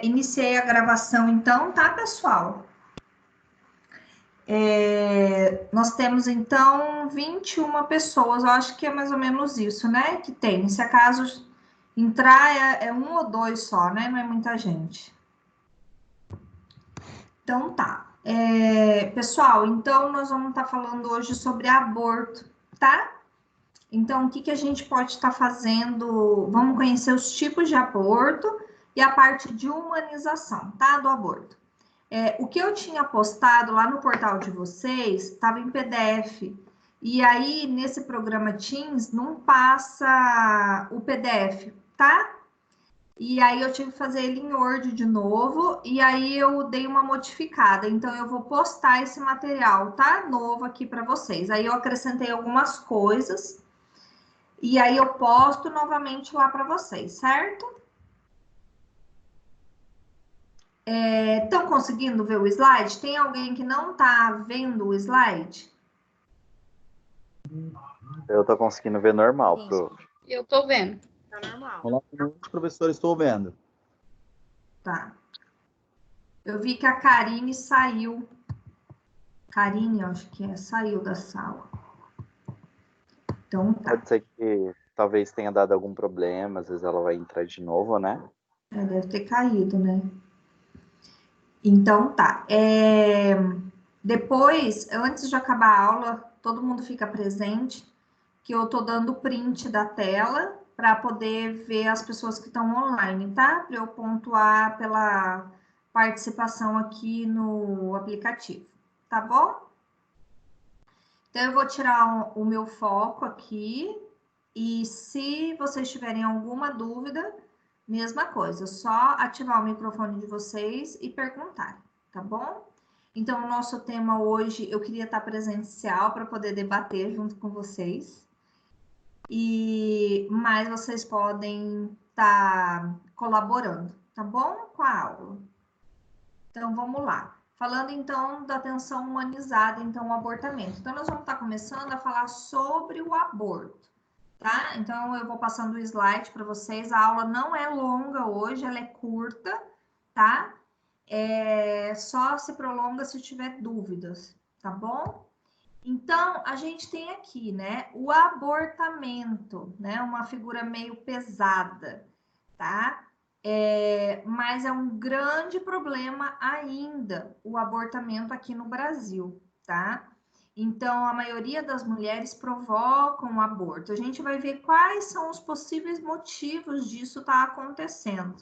Iniciei a gravação então, tá, pessoal? Nós temos então 21 pessoas, eu acho que é mais ou menos isso, né? Que tem. Se acaso entrar é um ou dois só, né? Não é muita gente. Então tá. Pessoal, então nós vamos estar falando hoje sobre aborto, tá? Então, o que a gente pode estar fazendo? Vamos conhecer os tipos de aborto e a parte de humanização, tá? Do aborto. O que eu tinha postado lá no portal de vocês estava em PDF. E aí, nesse programa Teams, não passa o PDF, tá? E aí, eu tive que fazer ele em Word de novo. E aí, eu dei uma modificada. Então, eu vou postar esse material, tá? Novo aqui para vocês. Aí, eu acrescentei algumas coisas. E aí, eu posto novamente lá para vocês, certo? Estão conseguindo ver o slide? Tem alguém que não está vendo o slide? Eu tô conseguindo ver normal, prof. Eu tô vendo. Tá normal. Olá, professor, estou vendo. Tá. Eu vi que a Karine saiu. Karine, acho que saiu da sala. Então tá. Pode ser que talvez tenha dado algum problema, às vezes ela vai entrar de novo, né? Deve ter caído, né? Então tá. Depois, antes de acabar a aula, todo mundo fica presente, que eu tô dando print da tela para poder ver as pessoas que estão online, tá? Para eu pontuar pela participação aqui no aplicativo, tá bom? Então, eu vou tirar o meu foco aqui e se vocês tiverem alguma dúvida, mesma coisa, só ativar o microfone de vocês e perguntar, tá bom? Então, o nosso tema hoje, eu queria estar presencial para poder debater junto com vocês. Mas vocês podem estar colaborando, tá bom? Com a aula. Então, vamos lá. Falando, então, da atenção humanizada, então, o abortamento. Então, nós vamos estar começando a falar sobre o aborto, tá? Então, eu vou passando o slide para vocês. A aula não é longa hoje, ela é curta, tá? Só se prolonga se tiver dúvidas, tá bom? Então, a gente tem aqui, né, o abortamento, né, uma figura meio pesada, tá? Mas é um grande problema ainda o abortamento aqui no Brasil, tá? Então, a maioria das mulheres provocam o aborto. A gente vai ver quais são os possíveis motivos disso estar acontecendo,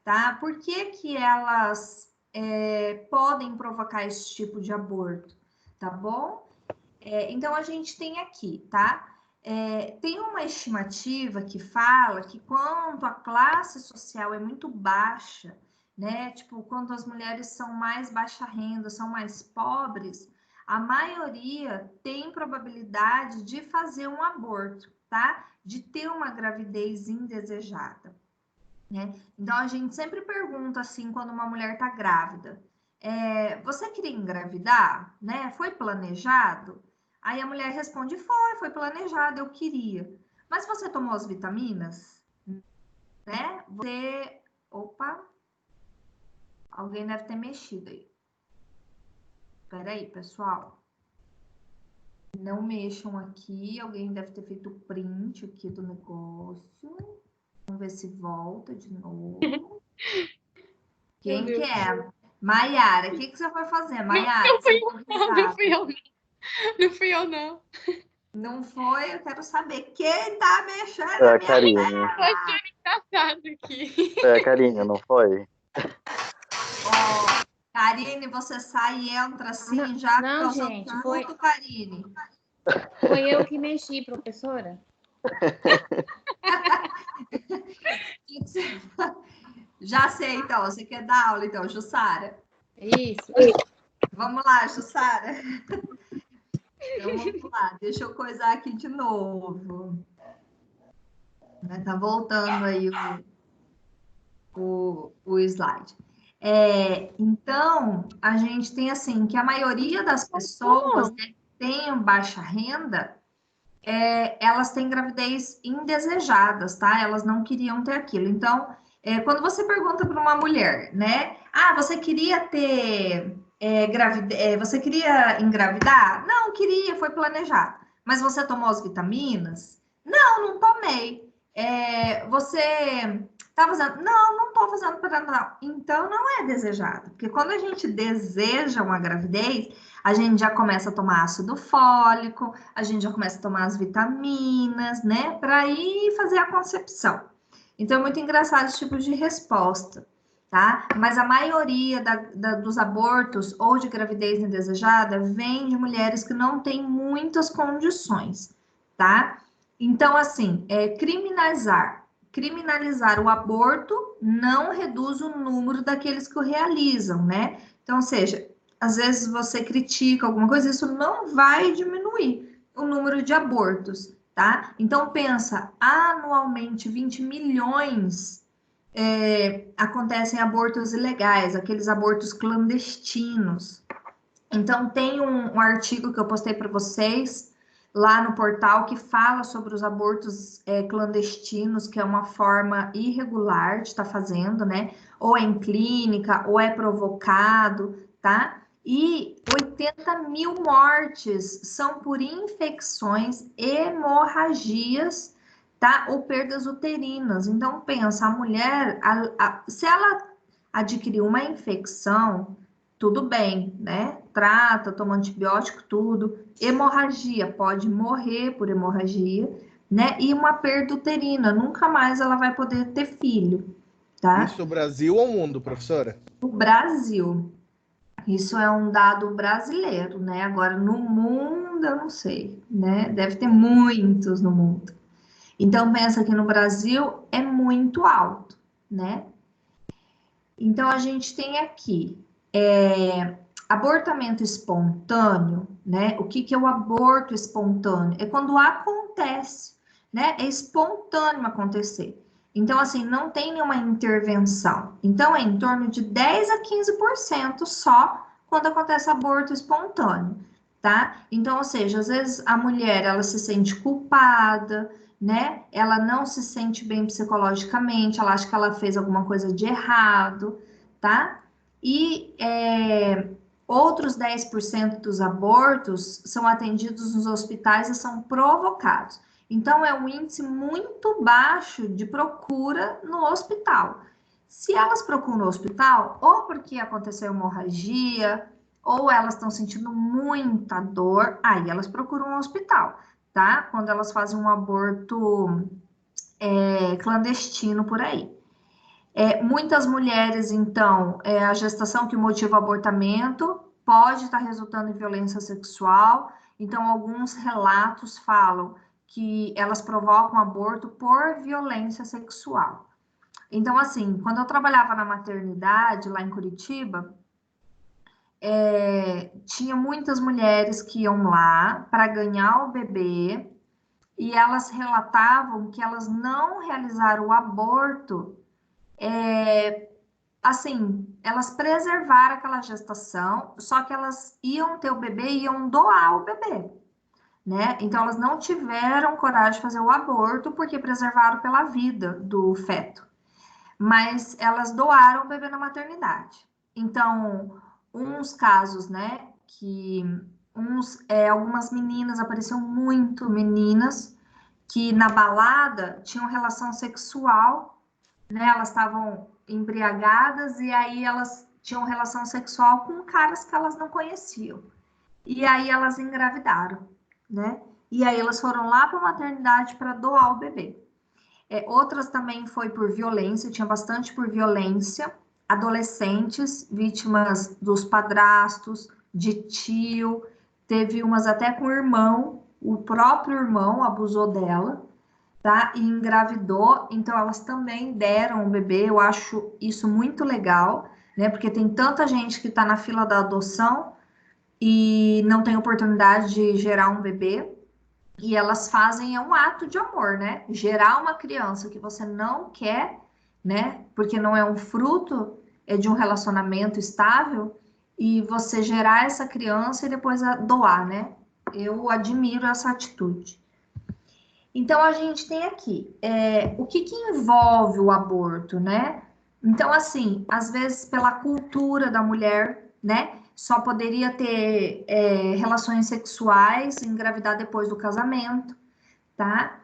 tá? Por que que elas podem provocar esse tipo de aborto, tá bom? Então, a gente tem aqui, tá? Tem uma estimativa que fala que quando a classe social é muito baixa, né? Tipo, quando as mulheres são mais baixa renda, são mais pobres, a maioria tem probabilidade de fazer um aborto, tá? De ter uma gravidez indesejada, né? Então, a gente sempre pergunta assim, quando uma mulher tá grávida, você queria engravidar, né? Foi planejado? Aí a mulher responde, foi planejado, eu queria. Mas você tomou as vitaminas? Né? Opa! Alguém deve ter mexido aí. Espera aí, pessoal. Não mexam aqui. Alguém deve ter feito print aqui do negócio. Vamos ver se volta de novo. Quem que é? Maiara, o que você foi fazer, Maiara? Não fui eu, não. Não fui eu, não. Não foi? Eu quero saber quem tá mexendo É na a minha Karine. tela. Tô achando engraçado aqui. É a Karine, não foi? Karine, você sai e entra assim, já Não, causando gente, tumulto, Karine. Foi eu que mexi, professora. Já sei, então. Você quer dar aula, então, Jussara? Isso. Vamos lá, Jussara. Então, vamos lá. Deixa eu coisar aqui de novo. Tá voltando aí o slide. Então, a gente tem assim, que a maioria das pessoas, né, que tem baixa renda, elas têm gravidez indesejadas, tá? Elas não queriam ter aquilo. Então, Quando você pergunta para uma mulher, né? Ah, você queria ter você queria engravidar? Não, queria, foi planejado. Mas você tomou as vitaminas? Não tomei. Você tá fazendo? Não estou fazendo pré-natal. Então não é desejado. Porque quando a gente deseja uma gravidez, a gente já começa a tomar ácido fólico, a gente já começa a tomar as vitaminas, né? Para ir fazer a concepção. Então, é muito engraçado esse tipo de resposta, tá? Mas a maioria dos abortos ou de gravidez indesejada vem de mulheres que não têm muitas condições, tá? Então, assim, criminalizar o aborto não reduz o número daqueles que o realizam, né? Então, ou seja, às vezes você critica alguma coisa, isso não vai diminuir o número de abortos, tá? Então, pensa, anualmente 20 milhões acontecem abortos ilegais, aqueles abortos clandestinos. Então, tem um artigo que eu postei para vocês lá no portal que fala sobre os abortos clandestinos, que é uma forma irregular de estar fazendo, né? Ou é em clínica, ou é provocado, tá? E 80 mil mortes são por infecções, hemorragias, tá? Ou perdas uterinas. Então, pensa, a mulher, se ela adquirir uma infecção, tudo bem, né? Trata, toma antibiótico, tudo. Hemorragia, pode morrer por hemorragia, né? E uma perda uterina, nunca mais ela vai poder ter filho, tá? Isso no Brasil ou mundo, professora? No Brasil. Isso é um dado brasileiro, né? Agora, no mundo, eu não sei, né? Deve ter muitos no mundo. Então, pensa que no Brasil é muito alto, né? Então, a gente tem aqui abortamento espontâneo, né? O que é o aborto espontâneo? É quando acontece, né? É espontâneo acontecer. Então, assim, não tem nenhuma intervenção. Então, é em torno de 10 a 15% só quando acontece aborto espontâneo, tá? Então, ou seja, às vezes a mulher, ela se sente culpada, né? Ela não se sente bem psicologicamente, ela acha que ela fez alguma coisa de errado, tá? E outros 10% dos abortos são atendidos nos hospitais e são provocados. Então, é um índice muito baixo de procura no hospital. Se elas procuram no hospital, ou porque aconteceu hemorragia, ou elas estão sentindo muita dor, aí elas procuram um hospital, tá? Quando elas fazem um aborto clandestino por aí. Muitas mulheres, então, a gestação que motiva o abortamento pode estar resultando em violência sexual. Então, alguns relatos falam que elas provocam aborto por violência sexual. Então, assim, quando eu trabalhava na maternidade, lá em Curitiba, tinha muitas mulheres que iam lá para ganhar o bebê e elas relatavam que elas não realizaram o aborto assim, elas preservaram aquela gestação, só que elas iam ter o bebê e iam doar o bebê, né? Então, elas não tiveram coragem de fazer o aborto porque preservaram pela vida do feto. Mas elas doaram o bebê na maternidade. Então, uns casos, né, que algumas meninas, apareciam muito meninas que na balada tinham relação sexual, né? Elas estavam embriagadas e aí elas tinham relação sexual com caras que elas não conheciam. E aí elas engravidaram, né? E aí elas foram lá para a maternidade para doar o bebê. Outras também foi por violência, tinha bastante por violência. Adolescentes, vítimas dos padrastos, de tio, teve umas até com o irmão, o próprio irmão abusou dela, tá? E engravidou, então elas também deram o bebê. Eu acho isso muito legal, né? Porque tem tanta gente que está na fila da adoção e não tem oportunidade de gerar um bebê, e elas fazem um ato de amor, né? Gerar uma criança que você não quer, né? Porque não é um fruto de um relacionamento estável, e você gerar essa criança e depois doar, né? Eu admiro essa atitude. Então, a gente tem aqui, o que envolve o aborto, né? Então, assim, às vezes pela cultura da mulher, né? Só poderia ter relações sexuais, engravidar depois do casamento, tá?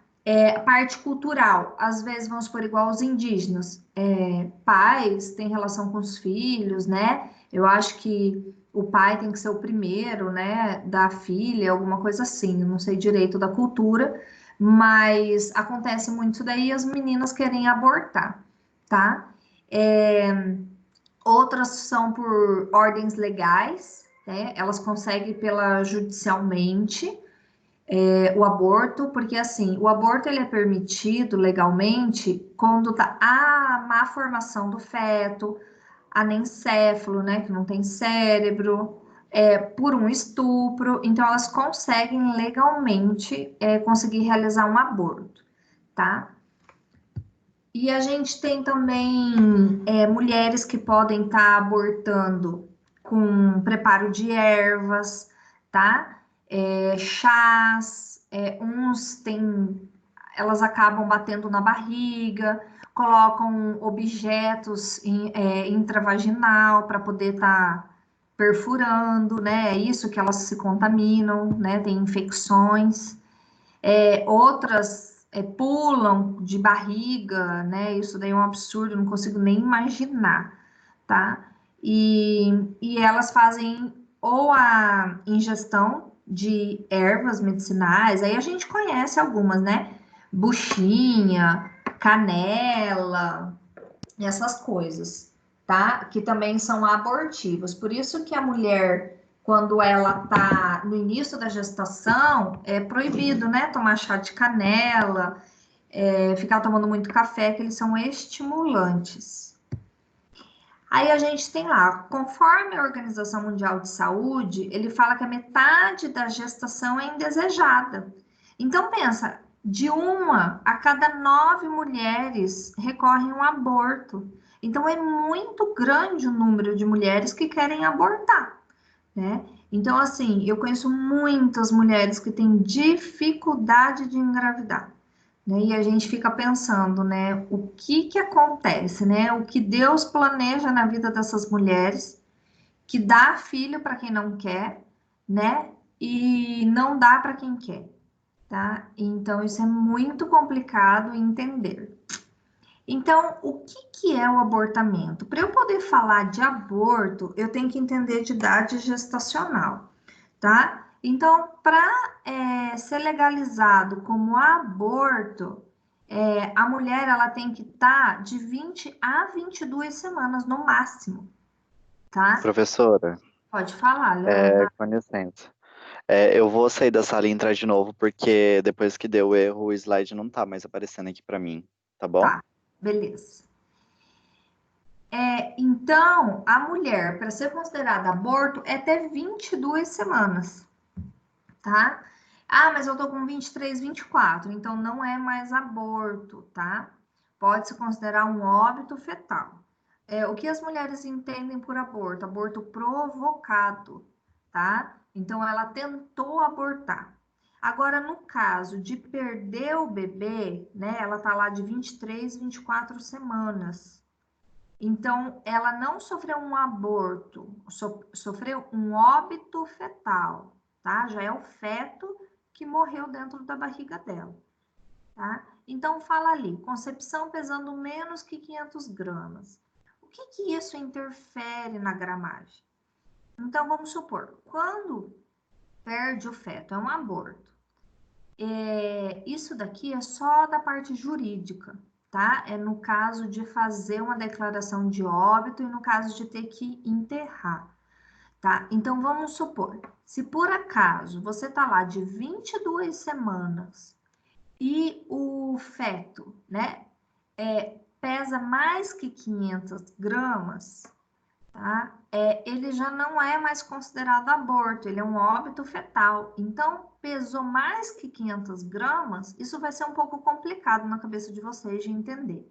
A parte cultural, às vezes vamos por igual aos indígenas, pais têm relação com os filhos, né? Eu acho que o pai tem que ser o primeiro, né, da filha, alguma coisa assim, eu não sei direito da cultura, mas acontece muito isso daí, as meninas querem abortar, tá? Outras são por ordens legais, né? Elas conseguem pela judicialmente, o aborto, porque assim, o aborto ele é permitido legalmente quando tá a má formação do feto, anencéfalo, né, que não tem cérebro, por um estupro, então elas conseguem legalmente conseguir realizar um aborto, tá? E a gente tem também mulheres que podem estar abortando com preparo de ervas, tá? Chás, uns têm, elas acabam batendo na barriga, colocam objetos intravaginal para poder estar perfurando, né? É isso que elas se contaminam, né? Tem infecções. Outras pulam de barriga, né? Isso daí é um absurdo, não consigo nem imaginar, tá? E elas fazem ou a ingestão de ervas medicinais, aí a gente conhece algumas, né? Buchinha, canela, essas coisas, tá? Que também são abortivas. Por isso que a mulher, quando ela tá no início da gestação, é proibido, né? Tomar chá de canela, ficar tomando muito café, que eles são estimulantes. Aí a gente tem lá, conforme a Organização Mundial de Saúde, ele fala que a metade da gestação é indesejada. Então pensa, de 1 a cada 9 mulheres recorrem ao aborto. Então é muito grande o número de mulheres que querem abortar, né? Então assim, eu conheço muitas mulheres que têm dificuldade de engravidar. Né? E a gente fica pensando, né, o que acontece, né? O que Deus planeja na vida dessas mulheres, que dá filho para quem não quer, né? E não dá para quem quer, tá? Então isso é muito complicado entender. Então, o que é o abortamento? Para eu poder falar de aborto, eu tenho que entender de idade gestacional, tá? Então, para ser legalizado como aborto, a mulher ela tem que estar de 20 a 22 semanas no máximo, tá? Professora, Pode falar, Leandro. com licença. Eu vou sair da sala e entrar de novo, porque depois que deu erro, o slide não tá mais aparecendo aqui para mim, tá bom? Tá, beleza. Então, a mulher, para ser considerada aborto, é até 22 semanas, tá? Ah, mas eu tô com 23, 24, então não é mais aborto, tá? Pode se considerar um óbito fetal. O que as mulheres entendem por aborto? Aborto provocado, tá? Então ela tentou abortar. Agora, no caso de perder o bebê, né? Ela tá lá de 23, 24 semanas. Então, ela não sofreu um aborto, sofreu um óbito fetal, tá? Já é o feto que morreu dentro da barriga dela, tá? Então, fala ali, concepção pesando menos que 500 gramas. O que isso interfere na gramagem? Então, vamos supor, quando perde o feto, é um aborto. Isso daqui é só da parte jurídica, tá? É no caso de fazer uma declaração de óbito e no caso de ter que enterrar, tá? Então, vamos supor, se por acaso você tá lá de 22 semanas e o feto, né, pesa mais que 500 gramas, tá? Ele já não é mais considerado aborto, ele é um óbito fetal. Então, pesou mais que 500 gramas, isso vai ser um pouco complicado na cabeça de vocês de entender.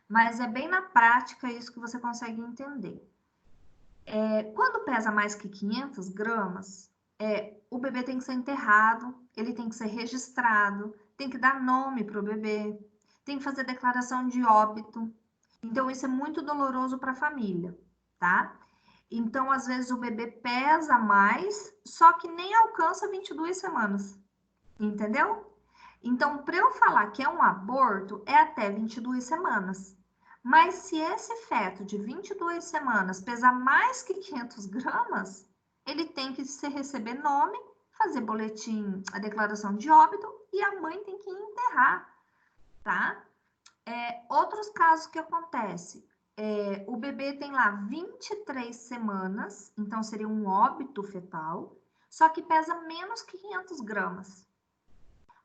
Mas é bem na prática isso que você consegue entender. Quando pesa mais que 500 gramas, o bebê tem que ser enterrado, ele tem que ser registrado, tem que dar nome para o bebê, tem que fazer declaração de óbito. Então, isso é muito doloroso para a família, tá? Então, às vezes, o bebê pesa mais, só que nem alcança 22 semanas, entendeu? Então, para eu falar que é um aborto, é até 22 semanas. Mas se esse feto de 22 semanas pesar mais que 500 gramas, ele tem que receber nome, fazer boletim, a declaração de óbito, e a mãe tem que enterrar, tá? Outros casos que acontecem, o bebê tem lá 23 semanas, então seria um óbito fetal, só que pesa menos que 500 gramas.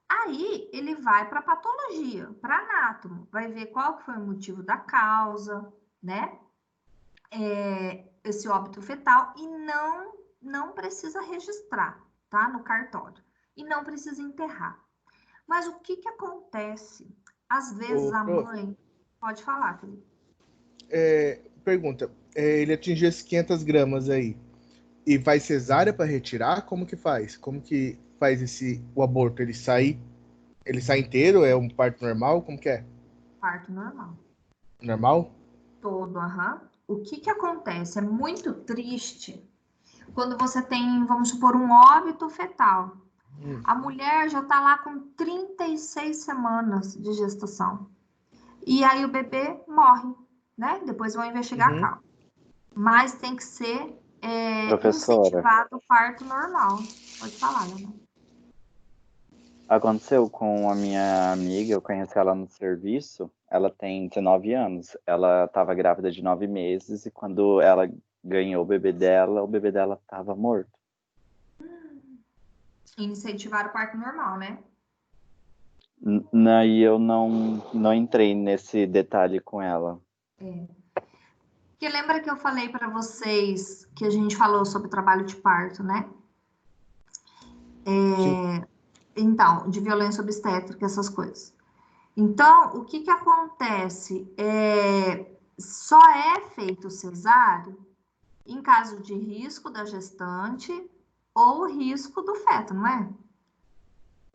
Aí ele vai para patologia, para anátomo, vai ver qual foi o motivo da causa, né? Esse óbito fetal, e não precisa registrar, tá? No cartório. E não precisa enterrar. Mas o que acontece? Às vezes a mãe... Pode falar, Felipe. Pergunta, ele atingiu esses 500 gramas aí, e vai cesárea para retirar? Como que faz? Como que faz o aborto? Ele sai inteiro? É um parto normal? Como que é? Parto normal. Normal? Todo, aham. O que acontece? É muito triste quando você tem, vamos supor, um óbito fetal. A mulher já está lá com 36 semanas de gestação. E aí o bebê morre, né? Depois vão investigar a causa. Mas tem que ser incentivado o parto normal. Pode falar, né? Aconteceu com a minha amiga, eu conheci ela no serviço, ela tem 19 anos, ela estava grávida de 9 meses e quando ela ganhou o bebê dela estava morto. Incentivar o parto normal, né? E eu não entrei nesse detalhe com ela. Porque lembra que eu falei para vocês que a gente falou sobre o trabalho de parto, né? Então, de violência obstétrica, essas coisas. Então, o que acontece? Só é feito cesáreo em caso de risco da gestante ou risco do feto, não é?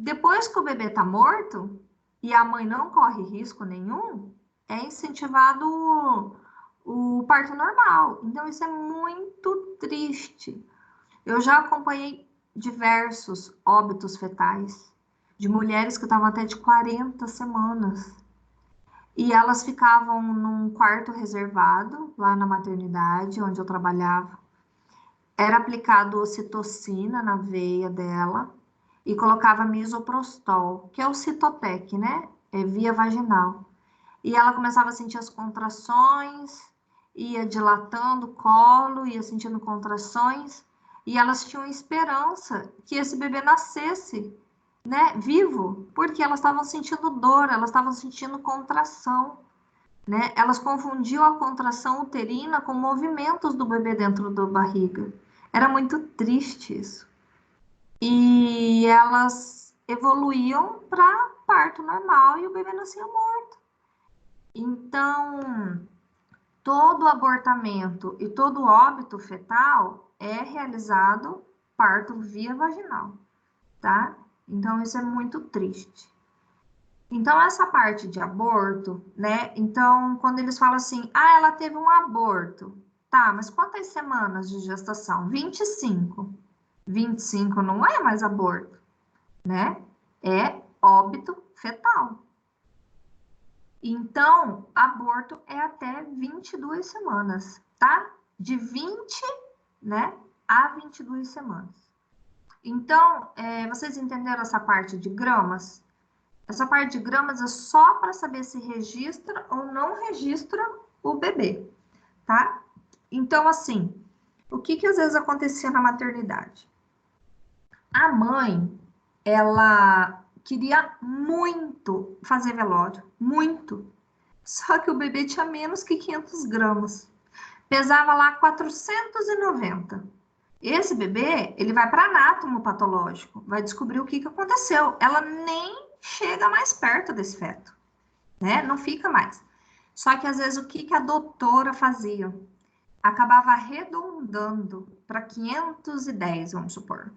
Depois que o bebê está morto e a mãe não corre risco nenhum, é incentivado o parto normal. Então, isso é muito triste. Eu já acompanhei diversos óbitos fetais de mulheres que estavam até de 40 semanas. E elas ficavam num quarto reservado, lá na maternidade, onde eu trabalhava. Era aplicado ocitocina na veia dela e colocava misoprostol, que é o Citotec, né? É via vaginal. E ela começava a sentir as contrações, ia dilatando o colo, ia sentindo contrações, e elas tinham esperança que esse bebê nascesse, né, vivo, porque elas estavam sentindo dor, elas estavam sentindo contração, né? Elas confundiam a contração uterina com movimentos do bebê dentro da barriga. Era muito triste isso. E elas evoluíam para parto normal e o bebê nascia morto. Então, todo abortamento e todo óbito fetal é realizado parto via vaginal, tá? Então, isso é muito triste. Então, essa parte de aborto, né? Então, quando eles falam assim, ela teve um aborto. Tá, mas quantas semanas de gestação? 25. 25 não é mais aborto, né? É óbito fetal. Então, aborto é até 22 semanas, tá? De 20, né, a 22 semanas. Então, vocês entenderam essa parte de gramas? Essa parte de gramas é só para saber se registra ou não registra o bebê, tá? Então, assim, o que às vezes acontecia na maternidade? A mãe, ela queria muito fazer velório, muito. Só que o bebê tinha menos que 500 gramas. Pesava lá 490. Esse bebê, ele vai para anátomo patológico, vai descobrir o que aconteceu. Ela nem chega mais perto desse feto, né? Não fica mais. Só que às vezes o que a doutora fazia? Acabava arredondando para 510, vamos supor,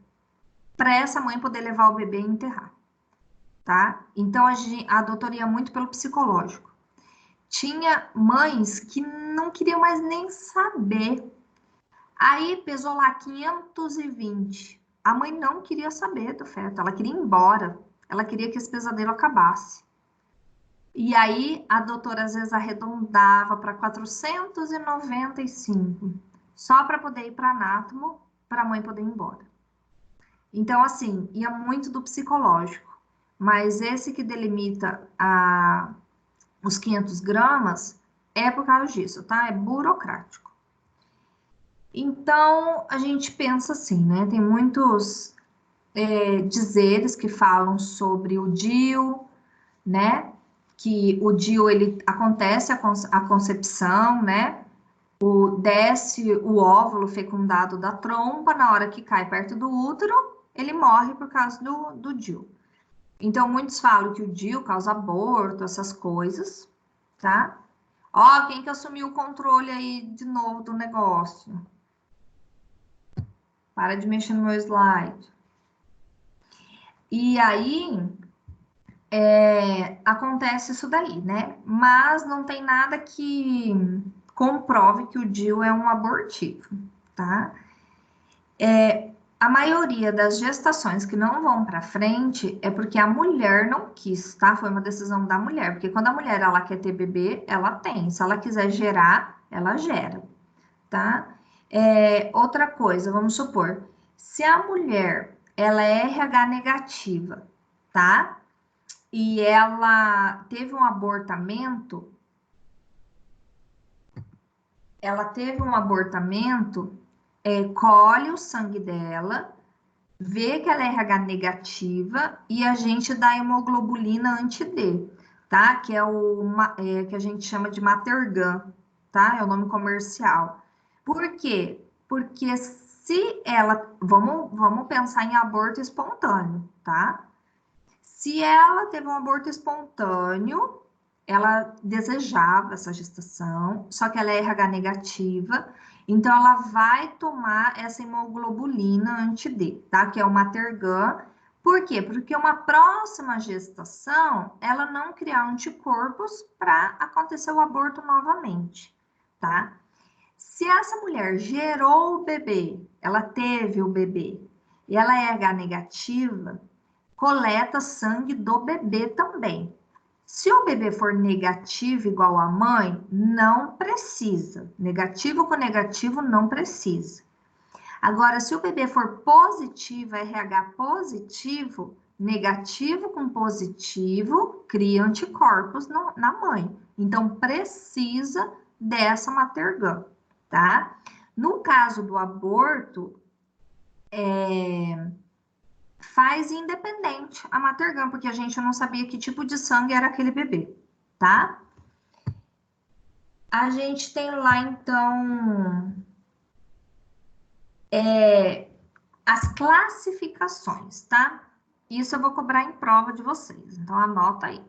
para essa mãe poder levar o bebê e enterrar. tá? Então, a doutora ia muito pelo psicológico. Tinha mães que não queriam mais nem saber. Aí pesou lá 520. A mãe não queria saber do feto, ela queria ir embora. Ela queria que esse pesadelo acabasse. E aí a doutora às vezes arredondava para 495, só para poder ir para anátomo, para a mãe poder ir embora. Então, assim, ia muito do psicológico. Mas esse que delimita os 500 gramas é por causa disso, tá? É burocrático. Então, a gente pensa assim, né? Tem muitos dizeres que falam sobre o DIU, né? Que o DIU, ele acontece a concepção, né? Desce o óvulo fecundado da trompa, na hora que cai perto do útero, ele morre por causa do DIU. Então, muitos falam que o DIU causa aborto, essas coisas, tá? Ó, quem que assumiu o controle aí de novo do negócio? Para de mexer no meu slide. E aí, acontece isso daí, né? Mas não tem nada que comprove que o DIU é um abortivo, tá? A maioria das gestações que não vão para frente é porque a mulher não quis, tá? Foi uma decisão da mulher, porque quando a mulher ela quer ter bebê, ela tem. Se ela quiser gerar, ela gera, tá? Outra coisa, vamos supor, se a mulher ela é RH negativa, tá? E ela teve um abortamento, colhe o sangue dela, vê que ela é RH negativa e a gente dá hemoglobulina anti-D, tá? Que é que a gente chama de Matergan, tá? É o nome comercial. Por quê? Porque se ela... Vamos pensar em aborto espontâneo, tá? Se ela teve um aborto espontâneo, ela desejava essa gestação, só que ela é RH negativa, então ela vai tomar essa hemoglobulina anti-D, tá? Que é o Matergan. Por quê? Porque uma próxima gestação, ela não criar anticorpos para acontecer o aborto novamente, tá? Se essa mulher gerou o bebê, ela teve o bebê, e ela é RH negativa, coleta sangue do bebê também. Se o bebê for negativo igual a mãe, não precisa. Negativo com negativo, não precisa. Agora, se o bebê for positivo, RH positivo, negativo com positivo, cria anticorpos na mãe. Então, precisa dessa Matergan, tá? No caso do aborto, faz independente a Matergan, porque a gente não sabia que tipo de sangue era aquele bebê, tá? A gente tem lá, então, as classificações, tá? Isso eu vou cobrar em prova de vocês, então anota aí.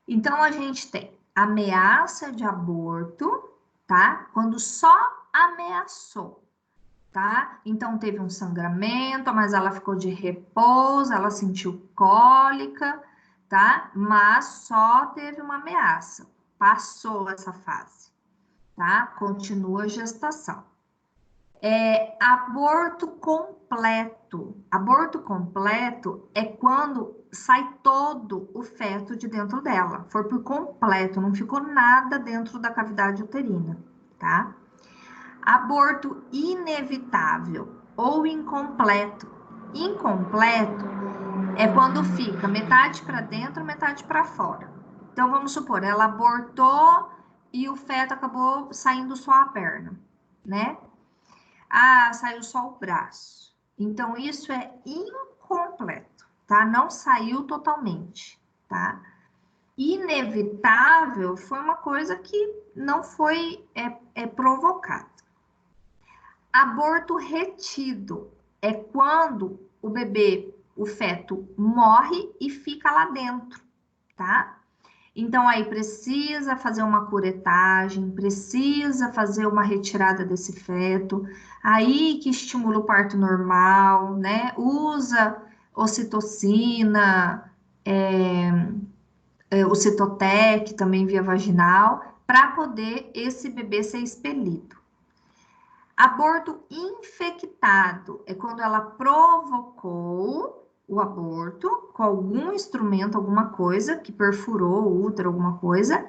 Então, a gente tem ameaça de aborto, tá? Quando só ameaçou. Tá? Então, teve um sangramento, mas ela ficou de repouso, ela sentiu cólica, tá? Mas só teve uma ameaça, passou essa fase, tá? Continua a gestação. Aborto completo. Aborto completo é quando sai todo o feto de dentro dela, foi por completo, não ficou nada dentro da cavidade uterina, tá? Aborto inevitável ou incompleto. Incompleto é quando fica metade para dentro, metade para fora. Então, vamos supor, ela abortou e o feto acabou saindo só a perna, né? Saiu só o braço. Então, isso é incompleto, tá? Não saiu totalmente, tá? Inevitável foi uma coisa que não foi provocada. Aborto retido é quando o bebê, o feto, morre e fica lá dentro, tá? Então, aí precisa fazer uma curetagem, precisa fazer uma retirada desse feto, aí que estimula o parto normal, né? Usa ocitocina, o Citotec, também via vaginal, para poder esse bebê ser expelido. Aborto infectado é quando ela provocou o aborto com algum instrumento, alguma coisa, que perfurou o útero, alguma coisa,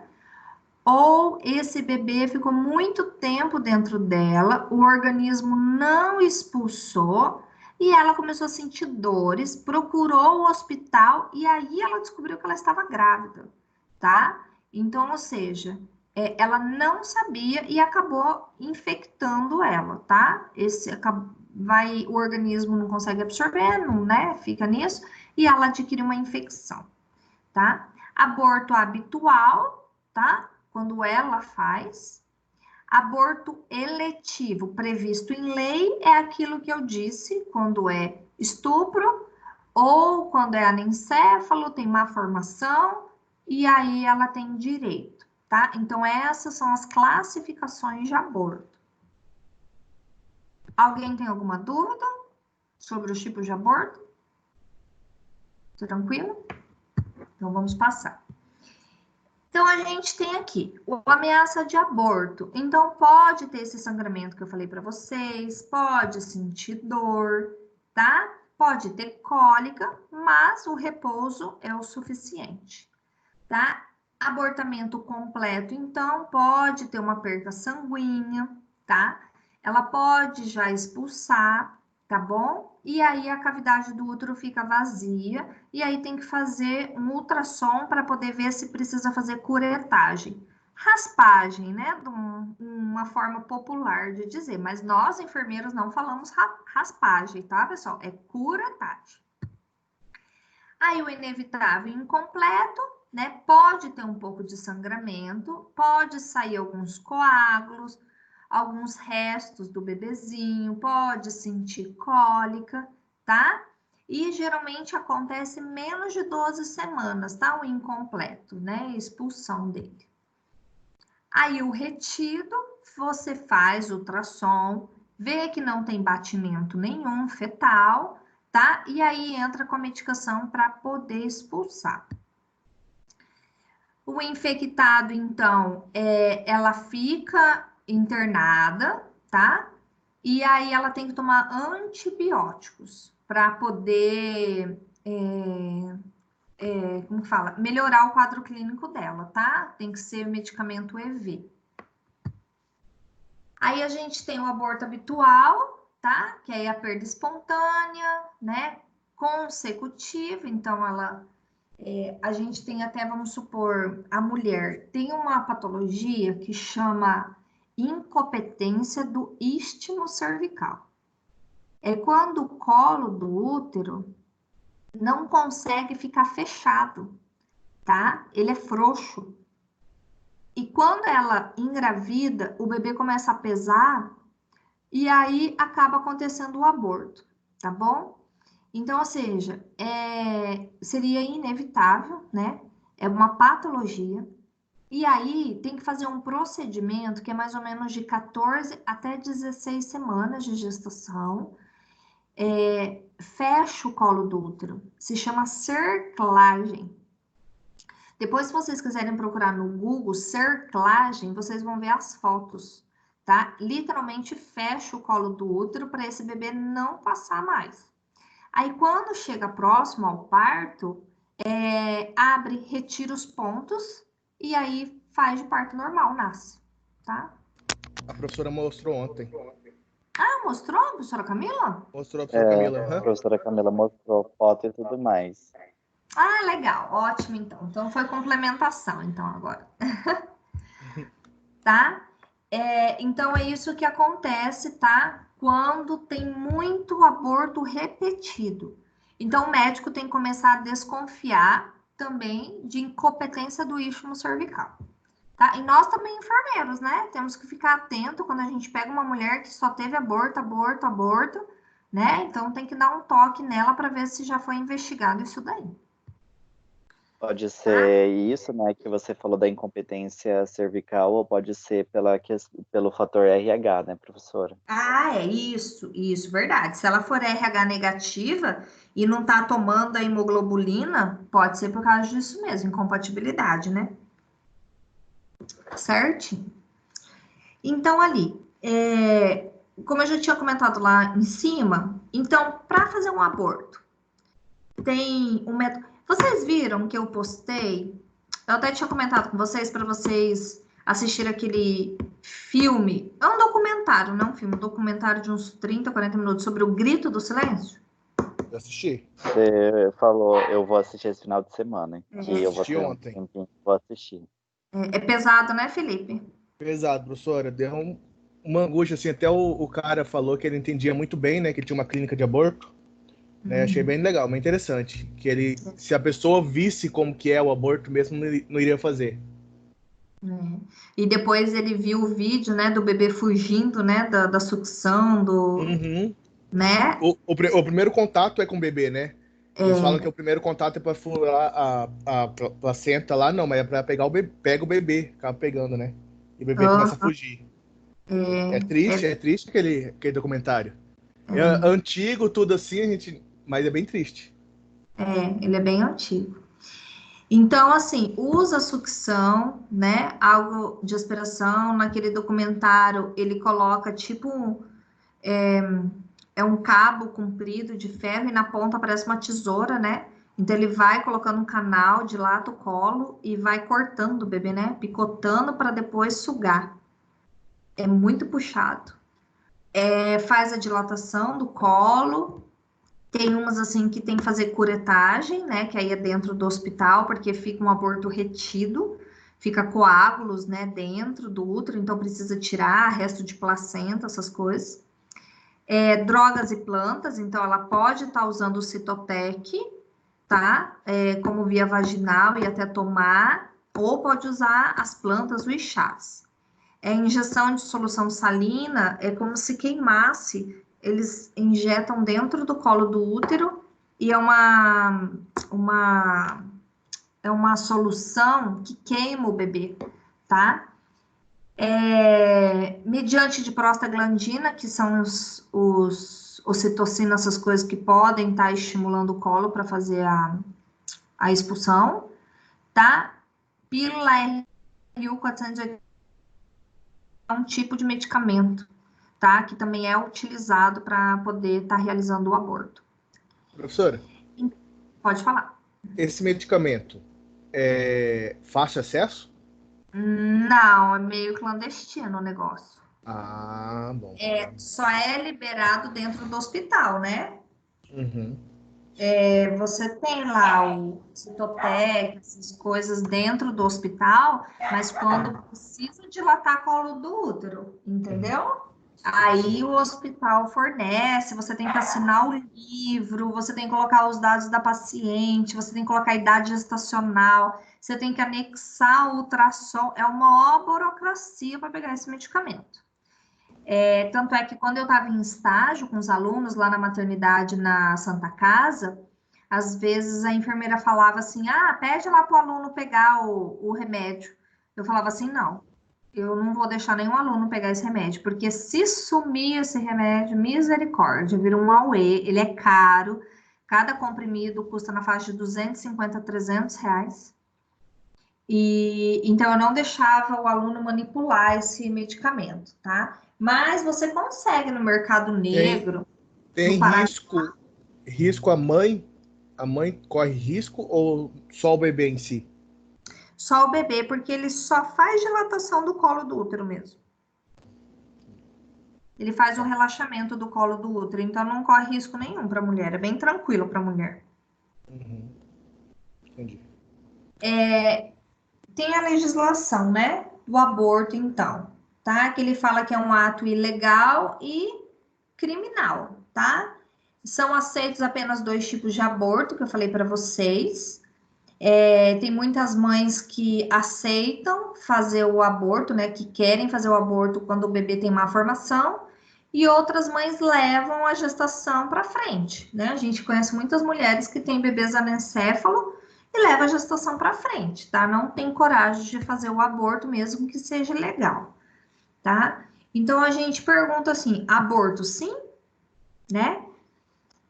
ou esse bebê ficou muito tempo dentro dela, o organismo não expulsou, e ela começou a sentir dores, procurou o hospital, e aí ela descobriu que ela estava grávida, tá? Então, ou seja, ela não sabia e acabou infectando ela, tá? O organismo não consegue absorver, não, né? Fica nisso, e ela adquire uma infecção, tá? Aborto habitual, tá? Quando ela faz. Aborto eletivo, previsto em lei, é aquilo que eu disse, quando é estupro, ou quando é anencéfalo, tem má formação, e aí ela tem direito, tá? Então, essas são as classificações de aborto. Alguém tem alguma dúvida sobre os tipos de aborto? Tranquilo? Então, vamos passar. Então, a gente tem aqui a ameaça de aborto. Então, pode ter esse sangramento que eu falei para vocês, pode sentir dor, tá? Pode ter cólica, mas o repouso é o suficiente, tá? Abortamento completo, então, pode ter uma perca sanguínea, tá? Ela pode já expulsar, tá bom? E aí a cavidade do útero fica vazia, e aí tem que fazer um ultrassom para poder ver se precisa fazer curetagem. Raspagem, né? Uma forma popular de dizer, mas nós, enfermeiros, não falamos raspagem, tá, pessoal? É curetagem. Aí o inevitável incompleto, né? Pode ter um pouco de sangramento, pode sair alguns coágulos, alguns restos do bebezinho, pode sentir cólica, tá? E geralmente acontece menos de 12 semanas, tá? O incompleto, né? Expulsão dele. Aí o retido, você faz ultrassom, vê que não tem batimento nenhum fetal, tá? E aí entra com a medicação para poder expulsar. O infectado, então, ela fica internada, tá? E aí ela tem que tomar antibióticos para poder, como que fala? Melhorar o quadro clínico dela, tá? Tem que ser medicamento EV. Aí a gente tem o aborto habitual, tá? Que aí é a perda espontânea, né? Consecutiva, então a gente tem até, vamos supor, a mulher tem uma patologia que chama incompetência do istmo cervical. É quando o colo do útero não consegue ficar fechado, tá? Ele é frouxo. E quando ela engravida, o bebê começa a pesar e aí acaba acontecendo o aborto, tá bom? Então, ou seja, seria inevitável, né? É uma patologia. E aí tem que fazer um procedimento que é mais ou menos de 14 até 16 semanas de gestação. Fecha o colo do útero. Se chama cerclagem. Depois, se vocês quiserem procurar no Google cerclagem, vocês vão ver as fotos, tá? Literalmente fecha o colo do útero para esse bebê não passar mais. Aí, quando chega próximo ao parto, abre, retira os pontos e aí faz de parto normal, nasce, tá? A professora mostrou ontem. Ah, mostrou, professora Camila? Mostrou a professora Camila. A professora Camila mostrou foto e tudo mais. Ah, legal, ótimo então. Então foi complementação, então agora. Tá? Então é isso que acontece, tá? Quando tem muito aborto repetido. Então o médico tem que começar a desconfiar também de incompetência do istmo cervical. Tá? E nós também, enfermeiros, né? Temos que ficar atento quando a gente pega uma mulher que só teve aborto, né? Então tem que dar um toque nela para ver se já foi investigado isso daí. Pode ser isso, né, que você falou da incompetência cervical, ou pode ser pelo fator RH, né, professora? Ah, é isso, verdade. Se ela for RH negativa e não tá tomando a hemoglobulina, pode ser por causa disso mesmo, incompatibilidade, né? Certinho. Então, ali, como eu já tinha comentado lá em cima, então, para fazer um aborto, tem um método. Vocês viram que eu postei? Eu até tinha comentado com vocês para vocês assistirem aquele filme. É um documentário, não um filme, um documentário de uns 30, 40 minutos sobre o grito do silêncio. Eu assisti. Você falou, eu vou assistir esse final de semana, que eu vou Assisti ter ontem. um tempinho, vou assistir. É pesado, né, Felipe? Pesado, professora. Deu uma angústia, assim. Até o cara falou que ele entendia muito bem, né? Que ele tinha uma clínica de aborto. Né, achei bem legal, bem interessante. Que ele, se a pessoa visse como que é o aborto mesmo, não iria fazer. E depois ele viu o vídeo, né, do bebê fugindo, né, da sucção, Uhum. né? O primeiro contato é com o bebê, né? Eles falam que o primeiro contato é pra furar a placenta lá, não, mas é pra pegar pega o bebê, acaba pegando, né? E o bebê começa a fugir. É triste aquele documentário. É antigo, tudo assim, mas é bem triste. Ele é bem antigo. Então, assim, usa sucção, né? Algo de aspiração. Naquele documentário, ele coloca tipo um cabo comprido de ferro e na ponta parece uma tesoura, né? Então ele vai colocando um canal, dilata o colo e vai cortando o bebê, né? Picotando para depois sugar. É muito puxado. Faz a dilatação do colo. Tem umas assim que tem que fazer curetagem, né? Que aí é dentro do hospital, porque fica um aborto retido, fica coágulos, né? Dentro do útero, então precisa tirar resto de placenta, essas coisas. Drogas e plantas, então ela pode estar usando o Citotec, tá? Como via vaginal e até tomar, ou pode usar as plantas, os chás. Injeção de solução salina é como se queimasse. Eles injetam dentro do colo do útero e é uma solução que queima o bebê, tá? Mediante de prostaglandina, que são os ocitocina, essas coisas que podem estar estimulando o colo para fazer a expulsão, tá? Pílula RU 480 é um tipo de medicamento, tá? Que também é utilizado para poder estar realizando o aborto. Professora, Pode falar. esse medicamento é fácil acesso? Não, é meio clandestino o negócio. Ah, bom. Só é liberado dentro do hospital, né? Uhum. Você tem lá o Citotec, essas coisas dentro do hospital, mas quando precisa dilatar colo do útero, entendeu? Aí o hospital fornece, você tem que assinar o livro, você tem que colocar os dados da paciente, você tem que colocar a idade gestacional, você tem que anexar o ultrassom, é uma maior burocracia para pegar esse medicamento. Tanto é que quando eu estava em estágio com os alunos lá na maternidade na Santa Casa, às vezes a enfermeira falava assim, pede lá para o aluno pegar o remédio. Eu falava assim, não, eu não vou deixar nenhum aluno pegar esse remédio, porque se sumir esse remédio, misericórdia, vira um auê, ele é caro, cada comprimido custa na faixa de 250 a 300 reais. Então eu não deixava o aluno manipular esse medicamento, tá? Mas você consegue no mercado negro. Tem risco a mãe? A mãe corre risco ou só o bebê em si? Só o bebê, porque ele só faz dilatação do colo do útero mesmo. Ele faz um relaxamento do colo do útero, então não corre risco nenhum para a mulher, é bem tranquilo para a mulher. Uhum. Entendi. Tem a legislação, né, do aborto, então, tá? Que ele fala que é um ato ilegal e criminal, tá? São aceitos apenas 2 tipos de aborto, que eu falei para vocês. Tem muitas mães que aceitam fazer o aborto, né? Que querem fazer o aborto quando o bebê tem má formação, e outras mães levam a gestação para frente, né? A gente conhece muitas mulheres que têm bebês anencéfalo e leva a gestação para frente, tá? Não tem coragem de fazer o aborto mesmo que seja legal, tá? Então a gente pergunta assim, aborto sim, né?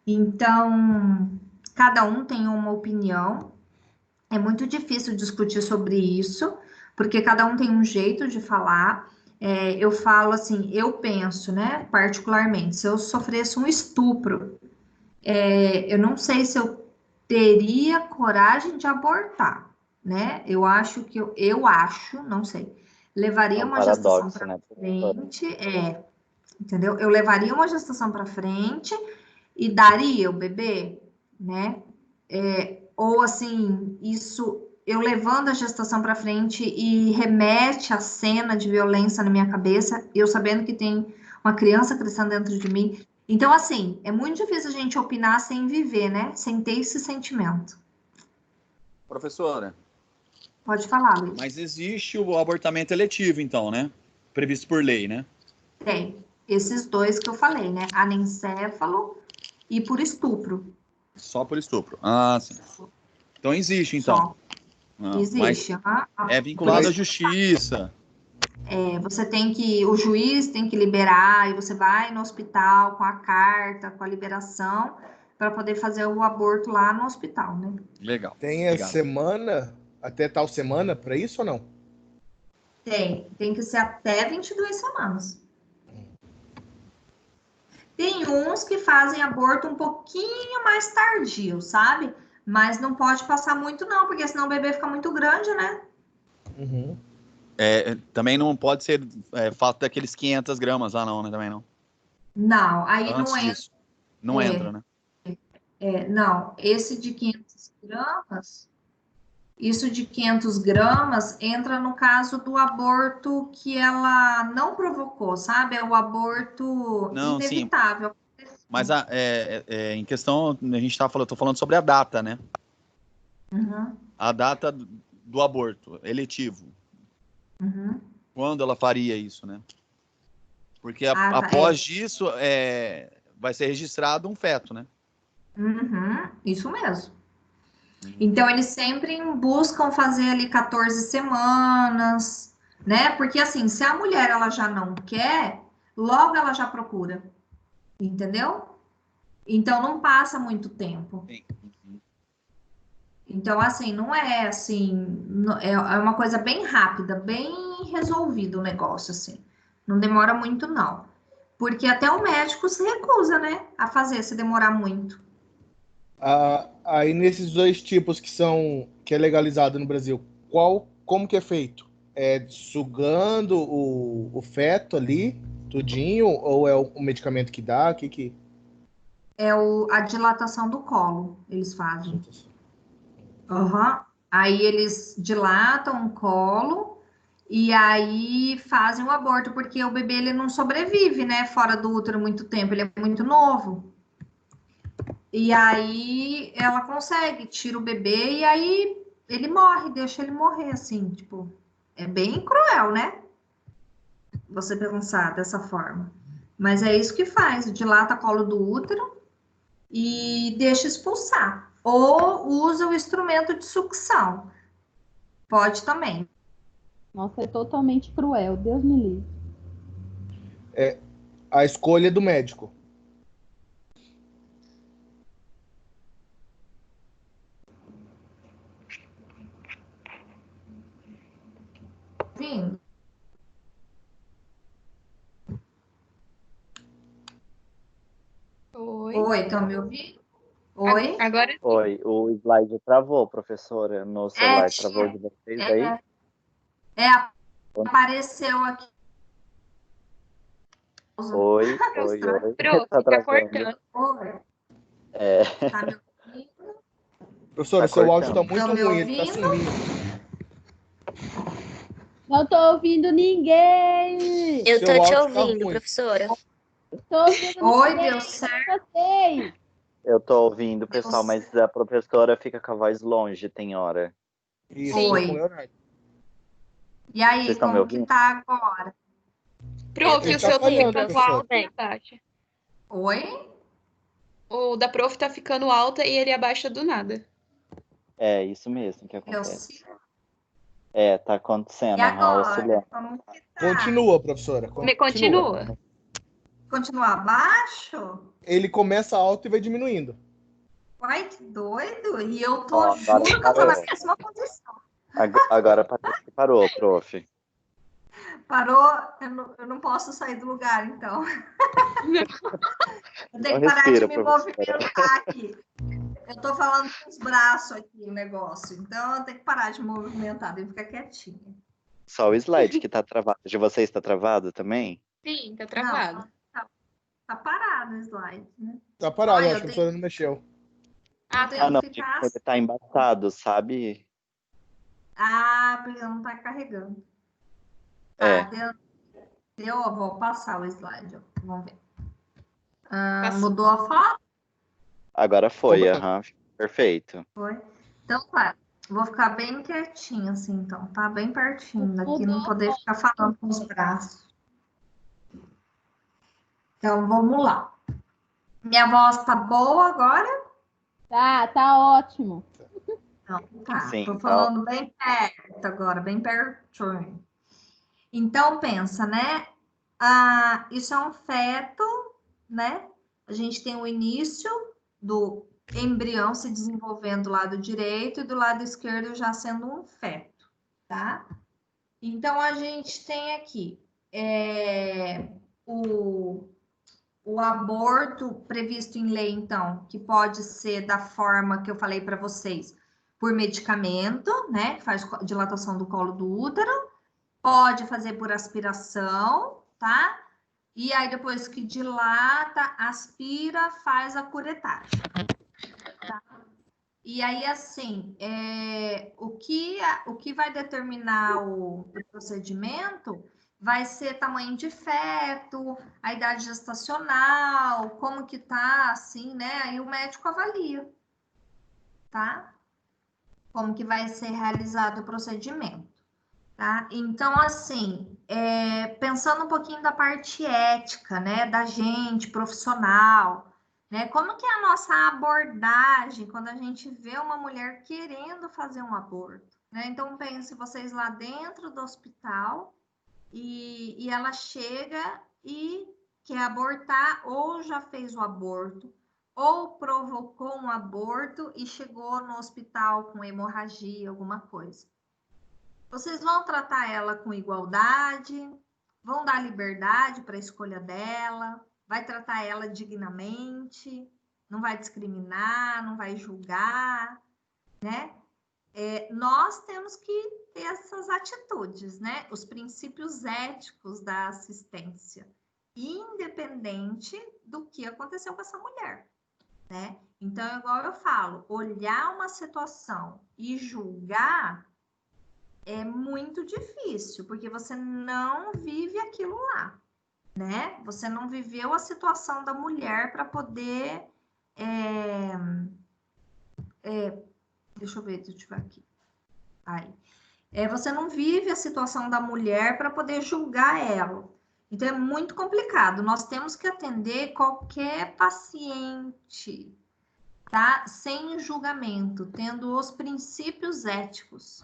Então, cada um tem uma opinião. É muito difícil discutir sobre isso, porque cada um tem um jeito de falar. Eu falo assim, eu penso, né, particularmente, se eu sofresse um estupro, eu não sei se eu teria coragem de abortar, né? Eu acho, não sei, É levaria um uma gestação paradoxo, para né, professora? frente, entendeu? Eu levaria uma gestação para frente e daria o bebê, né? Ou assim, isso eu levando a gestação para frente e remete a cena de violência na minha cabeça, eu sabendo que tem uma criança crescendo dentro de mim. Então, assim, é muito difícil a gente opinar sem viver, né? Sem ter esse sentimento. Professora, Pode falar, Luiz. mas existe o abortamento eletivo, então, né? Previsto por lei, né? Tem esses dois que eu falei, né? Anencefalo e por estupro. Só por estupro. Ah, sim. Então existe, então. Só. Mas Existe. é vinculado à Mas- justiça. Você tem que, o juiz tem que liberar, e você vai no hospital com a carta, com a liberação, para poder fazer o aborto lá no hospital, né? Legal. Tem a Obrigado. semana, até tal semana, para isso ou não? Tem que ser até 22 semanas. Tem uns que fazem aborto um pouquinho mais tardio, sabe? Mas não pode passar muito, não, porque senão o bebê fica muito grande, né? Uhum. Também não pode ser fato daqueles 500 gramas lá, não, né? Também não. Não, aí Antes não entra. disso. Não entra, né? Não, esse de 500 gramas. Isso de 500 gramas entra no caso do aborto que ela não provocou, sabe? É o aborto Não, sim. inevitável. Mas em questão, a gente tô falando sobre a data, né? Uhum, A data do aborto eletivo. uhum. Quando ela faria isso, né? Porque Tá. após disso, vai ser registrado um feto, né? Uhum, isso mesmo. Então, eles sempre buscam fazer ali 14 semanas, né? Porque, assim, se a mulher ela já não quer, logo ela já procura, entendeu? Então, não passa muito tempo. Sim. Então, assim, não é assim, é uma coisa bem rápida, bem resolvido o negócio, assim. Não demora muito, não. Porque até o médico se recusa, né, a fazer, se demorar muito. Aí nesses dois tipos que é legalizado no Brasil, como que é feito? É sugando o feto ali, tudinho, ou é o medicamento que dá? Que... É a dilatação do colo, eles fazem. Uhum. Aí eles dilatam o colo e aí fazem o aborto, porque o bebê ele não sobrevive, né, fora do útero muito tempo, ele é muito novo. E aí ela consegue, tira o bebê e aí ele morre, deixa ele morrer assim, tipo, é bem cruel, né? Você pensar dessa forma. Mas é isso que faz, dilata o colo do útero e deixa expulsar. Ou usa o instrumento de sucção. Pode também. Nossa, é totalmente cruel. Deus me livre. A escolha do médico. Vindo. Oi. Oi, estão me ouvindo? Oi? Agora sim. Oi, o slide travou, professora. No celular travou de vocês aí? Apareceu aqui. Oi. Prof, Tá tá travando. cortando. Oi, É, tá me ouvindo? Professora, Tá seu áudio cortando. tá muito Tão me ruim, ele tá ouvindo? sumindo. Não tô ouvindo ninguém! Eu Seu tô te áudio tá ouvindo, ruim. professora. Tô ouvindo Oi, ninguém! deu certo? Vocês! eu tô ouvindo, pessoal, mas a professora fica com a voz longe, tem hora. Isso, Oi. tô com o Leonardo. E aí, Vocês estão me como que ouvindo? tá agora? Prof, Ele o tá seu tá falhando, ficando professor. alto e abaixa. Oi? O da prof tá ficando alta e ele abaixa do nada. É isso mesmo que Eu acontece. sigo. Tá acontecendo, E agora? oscilando. Como que tá? Continua, professora. Continua. Continua abaixo? Ele começa alto e vai diminuindo. Uai, que doido. E eu Ó, agora juro que eu tô na parou. mesma posição. Agora parece que parou, prof. Parou? Eu não posso sair do lugar, então. Eu tenho que parar de Respira, me professora. movimentar aqui. Eu tô falando com os braços aqui, o negócio. Então, eu tenho que parar de movimentar, devo ficar quietinha. Só o slide que tá travado. De vocês tá travado também? Sim, tá Não, travado. tá parado o slide, né? Tá parado, Olha, acho que a professora não mexeu. Eu tenho Ah, não. que ficar Ele tá embaçado, sabe? Ah, porque não tá carregando. Tá, É. deu, eu vou passar o slide, ó. Vamos ver. Passou. Mudou a foto? Agora foi, Como- aham. Perfeito. Foi. Então, tá. Vou ficar bem quietinha, assim, então, tá? Bem pertinho daqui, não poder ficar falando com os braços. Então, vamos lá. Minha voz tá boa agora? Tá ótimo. Não, tá. Sim, Tô tá. falando bem perto agora, bem pertinho. Então, pensa, né? Isso é um feto, né? A gente tem o início do embrião se desenvolvendo do lado direito e do lado esquerdo já sendo um feto, tá? Então, a gente tem aqui o aborto previsto em lei, então, que pode ser da forma que eu falei para vocês, por medicamento, né? Que faz dilatação do colo do útero, pode fazer por aspiração, tá? E aí, depois que dilata, aspira, faz a curetagem. Tá? E aí, assim, o que vai determinar o procedimento vai ser tamanho de feto, a idade gestacional, como que tá, assim, né? Aí o médico avalia, tá? Como que vai ser realizado o procedimento. Tá? Então, assim, pensando um pouquinho da parte ética, né, da gente, profissional, né, como que é a nossa abordagem quando a gente vê uma mulher querendo fazer um aborto, né? Então, pense vocês lá dentro do hospital e ela chega e quer abortar ou já fez o aborto ou provocou um aborto e chegou no hospital com hemorragia, alguma coisa. Vocês vão tratar ela com igualdade, vão dar liberdade para a escolha dela, vai tratar ela dignamente, não vai discriminar, não vai julgar, né? Nós temos que ter essas atitudes, né? Os princípios éticos da assistência, independente do que aconteceu com essa mulher, né? Então, igual eu falo, olhar uma situação e julgar é muito difícil, porque você não vive aquilo lá, né? Você não viveu a situação da mulher para poder. Deixa eu ver se eu tiver aqui. Aí. Você não vive a situação da mulher para poder julgar ela. Então é muito complicado. Nós temos que atender qualquer paciente, tá? Sem julgamento, tendo os princípios éticos,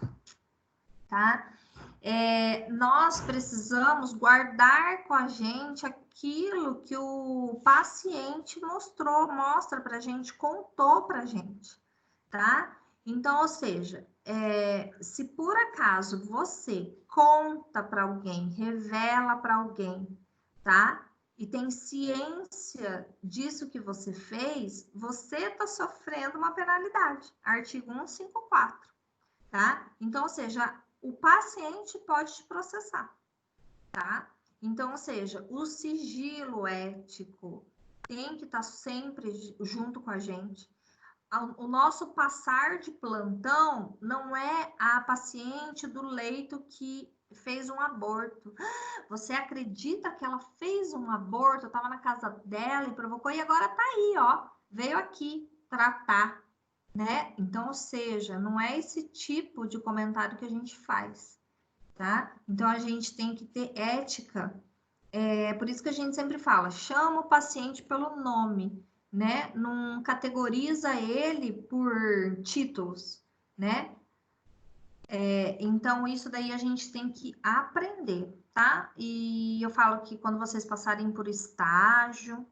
tá? Nós precisamos guardar com a gente aquilo que o paciente mostra para a gente, contou para a gente, tá? Então, ou seja, se por acaso você conta para alguém, revela para alguém, tá? E tem ciência disso que você fez, você está sofrendo uma penalidade. Artigo 154, tá? Então, ou seja, o paciente pode te processar, tá? Então, ou seja, o sigilo ético tem que estar sempre junto com a gente. O nosso passar de plantão não é a paciente do leito que fez um aborto. Você acredita que ela fez um aborto, estava na casa dela e provocou, e agora tá aí, ó, veio aqui tratar, né? Então, ou seja, não é esse tipo de comentário que a gente faz, tá? Então, a gente tem que ter ética. Por isso que a gente sempre fala, chama o paciente pelo nome, né? Não categoriza ele por títulos, né? Então, isso daí a gente tem que aprender, tá? E eu falo que quando vocês passarem por estágio,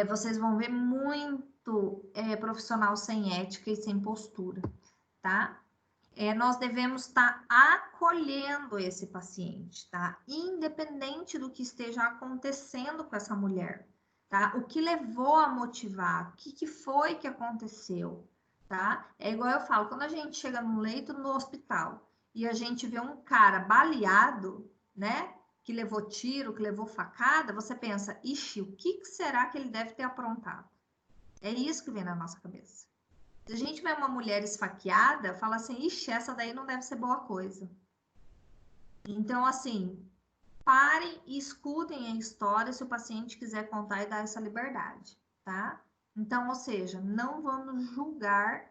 vocês vão ver muito profissional sem ética e sem postura, tá? Nós devemos estar acolhendo esse paciente, tá? Independente do que esteja acontecendo com essa mulher, tá? O que levou a motivar, o que foi que aconteceu, tá? É igual eu falo, quando a gente chega num leito no hospital e a gente vê um cara baleado, né? Que levou tiro, que levou facada, você pensa, ixi, o que será que ele deve ter aprontado? É isso que vem na nossa cabeça. Se a gente vê uma mulher esfaqueada, fala assim, ixi, essa daí não deve ser boa coisa. Então, assim, parem e escutem a história se o paciente quiser contar e dar essa liberdade, tá? Então, ou seja, não vamos julgar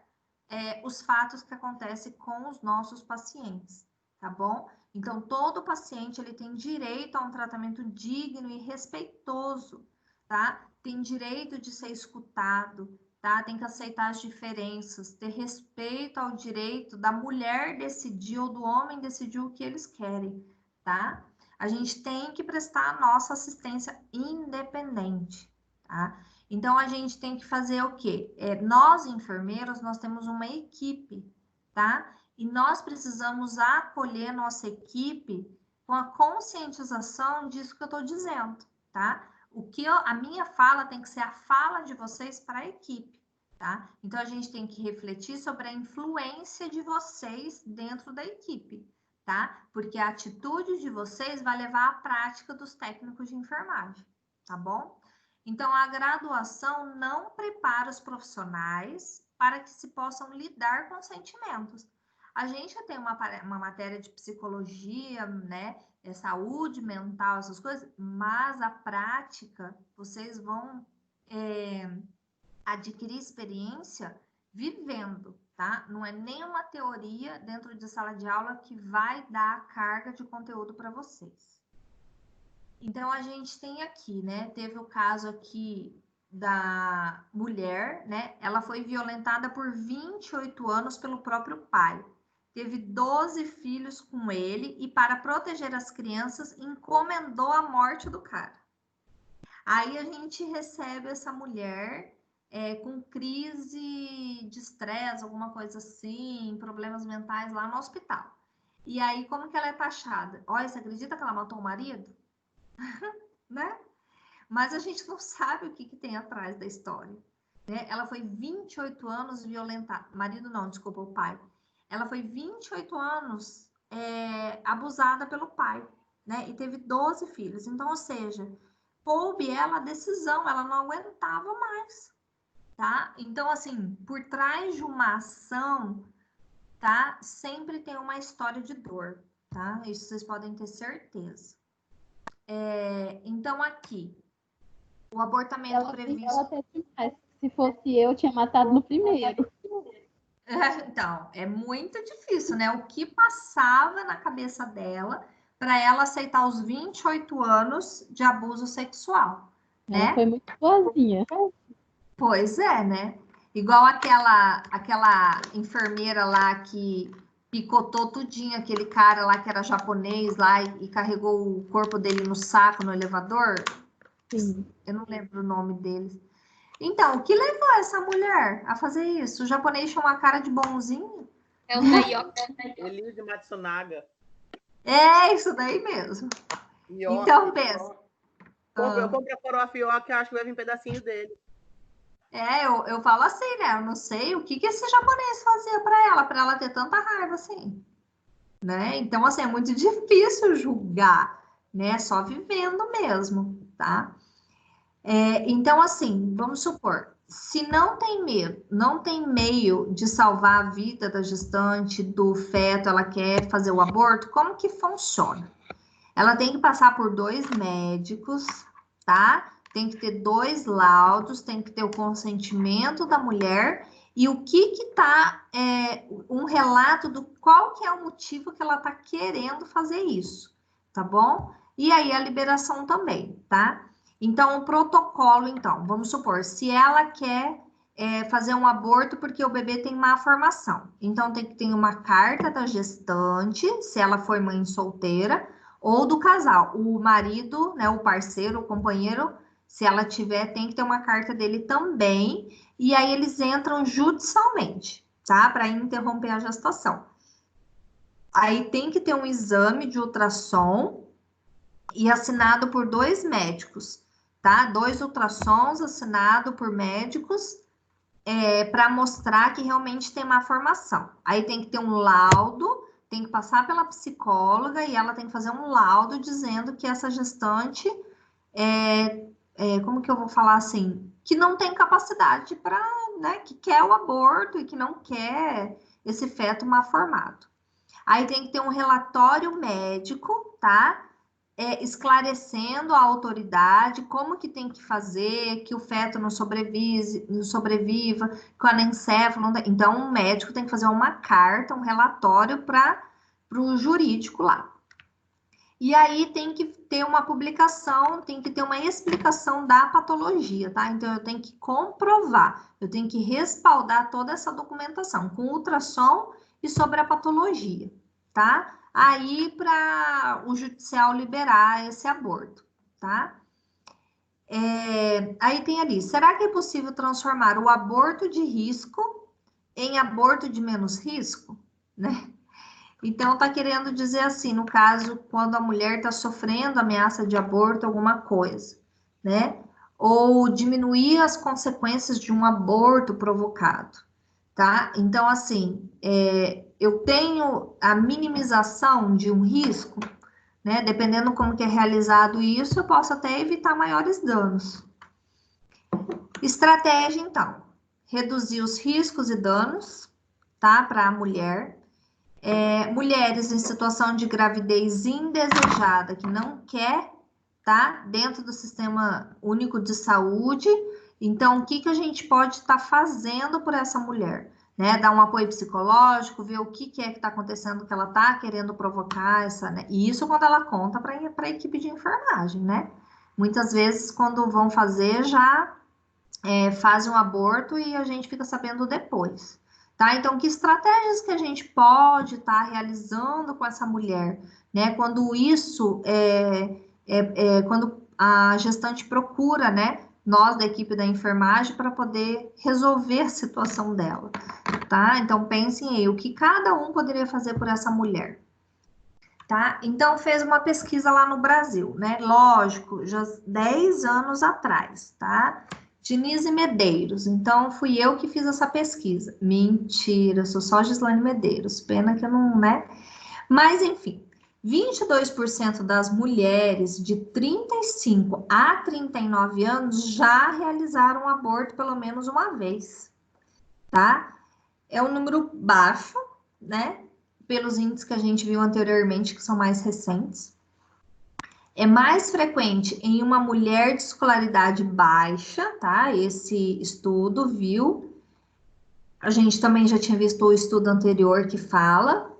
os fatos que acontecem com os nossos pacientes, tá bom? Então, todo paciente, ele tem direito a um tratamento digno e respeitoso, tá? Tem direito de ser escutado, tá? Tem que aceitar as diferenças, ter respeito ao direito da mulher decidir ou do homem decidir o que eles querem, tá? A gente tem que prestar a nossa assistência independente, tá? Então, a gente tem que fazer o quê? Nós, enfermeiros, nós temos uma equipe, tá? E nós precisamos acolher nossa equipe com a conscientização disso que eu estou dizendo, tá? A minha fala tem que ser a fala de vocês para a equipe, tá? Então, a gente tem que refletir sobre a influência de vocês dentro da equipe, tá? Porque a atitude de vocês vai levar à prática dos técnicos de enfermagem, tá bom? Então, a graduação não prepara os profissionais para que se possam lidar com sentimentos. A gente já tem uma matéria de psicologia, né? Saúde mental, essas coisas, mas a prática, vocês vão adquirir experiência vivendo, tá? Não é nenhuma teoria dentro de sala de aula que vai dar a carga de conteúdo para vocês. Então, a gente tem aqui, né? Teve o caso aqui da mulher, né? Ela foi violentada por 28 anos pelo próprio pai. Teve 12 filhos com ele e, para proteger as crianças, encomendou a morte do cara. Aí a gente recebe essa mulher com crise de estresse, alguma coisa assim, problemas mentais lá no hospital. E aí, como que ela é taxada? Olha, você acredita que ela matou o marido? Né? Mas a gente não sabe o que tem atrás da história, né? Ela foi 28 anos violentada, marido não, desculpa, o pai. Ela foi 28 anos abusada pelo pai, né? E teve 12 filhos. Então, ou seja, coube ela a decisão, ela não aguentava mais, tá? Então, assim, por trás de uma ação, tá? Sempre tem uma história de dor, tá? Isso vocês podem ter certeza. Então, aqui, o abortamento previsto... Ela até demais. Se fosse eu tinha matado no primeiro. Então, é muito difícil, né? O que passava na cabeça dela para ela aceitar os 28 anos de abuso sexual, né? Ela foi muito boazinha. Pois é, né? Igual aquela enfermeira lá que picotou tudinho aquele cara lá que era japonês lá e carregou o corpo dele no saco no elevador. Sim. Eu não lembro o nome deles. Então, o que levou essa mulher a fazer isso? O japonês tinha uma cara de bonzinho? É o Taioki. Elise Matsunaga. É isso daí mesmo. Então, pensa. Eu comprei a farofa Ioki, que eu acho que vai vir um pedacinho dele. Eu falo assim, né? Eu não sei o que esse japonês fazia para ela ter tanta raiva assim, né? Então, assim, é muito difícil julgar, né? Só vivendo mesmo, tá? Então, assim, vamos supor, se não tem meio de salvar a vida da gestante, do feto, ela quer fazer o aborto, como que funciona? Ela tem que passar por 2 médicos, tá? Tem que ter 2 laudos, tem que ter o consentimento da mulher e o que tá, um relato do qual que é o motivo que ela tá querendo fazer isso, tá bom? E aí a liberação também, tá? Então, o protocolo, então, vamos supor, se ela quer fazer um aborto porque o bebê tem má formação. Então, tem que ter uma carta da gestante, se ela for mãe solteira, ou do casal. O marido, né, o parceiro, o companheiro, se ela tiver, tem que ter uma carta dele também. E aí eles entram judicialmente, tá? Para interromper a gestação. Aí tem que ter um exame de ultrassom e assinado por 2 médicos, tá? 2 ultrassons assinados por médicos para mostrar que realmente tem má formação. Aí tem que ter um laudo, tem que passar pela psicóloga e ela tem que fazer um laudo dizendo que essa gestante como que eu vou falar assim? Que não tem capacidade para, né? Que quer o aborto e que não quer esse feto mal formado. Aí tem que ter um relatório médico, tá? Esclarecendo a autoridade como que tem que fazer, que o feto não sobreviva, que o anencefalo... Então, o médico tem que fazer uma carta, um relatório para o jurídico lá. E aí tem que ter uma publicação, tem que ter uma explicação da patologia, tá? Então, eu tenho que comprovar, eu tenho que respaldar toda essa documentação com ultrassom e sobre a patologia, tá? Aí para o judicial liberar esse aborto, tá? Aí tem ali, será que é possível transformar o aborto de risco em aborto de menos risco, né? Então, tá querendo dizer assim, no caso, quando a mulher está sofrendo ameaça de aborto, alguma coisa, né? Ou diminuir as consequências de um aborto provocado, tá? Então, assim, eu tenho a minimização de um risco, né? Dependendo como que é realizado isso, eu posso até evitar maiores danos. Estratégia, então, reduzir os riscos e danos, tá? Para a mulher. Mulheres em situação de gravidez indesejada, que não quer, tá? Dentro do Sistema Único de Saúde. Então, o que a gente pode estar fazendo por essa mulher? Né? Dar um apoio psicológico, ver o que é que está acontecendo, que ela está querendo provocar essa, né? E isso quando ela conta para a equipe de enfermagem, né? Muitas vezes, quando vão fazer, já fazem um aborto e a gente fica sabendo depois. Tá? Então, que estratégias que a gente pode estar realizando com essa mulher, né? Quando isso quando a gestante procura, né? Nós da equipe da enfermagem para poder resolver a situação dela, tá? Então, pensem aí, o que cada um poderia fazer por essa mulher, tá? Então, fez uma pesquisa lá no Brasil, né? Lógico, já 10 anos atrás, tá? Denise Medeiros, então fui eu que fiz essa pesquisa. Mentira, sou só Gislaine Medeiros, pena que eu não, né? Mas, enfim, 22% das mulheres de 35 a 39 anos já realizaram um aborto pelo menos uma vez, tá? É um número baixo, né? Pelos índices que a gente viu anteriormente, que são mais recentes. É mais frequente em uma mulher de escolaridade baixa, tá? Esse estudo viu. A gente também já tinha visto o estudo anterior que fala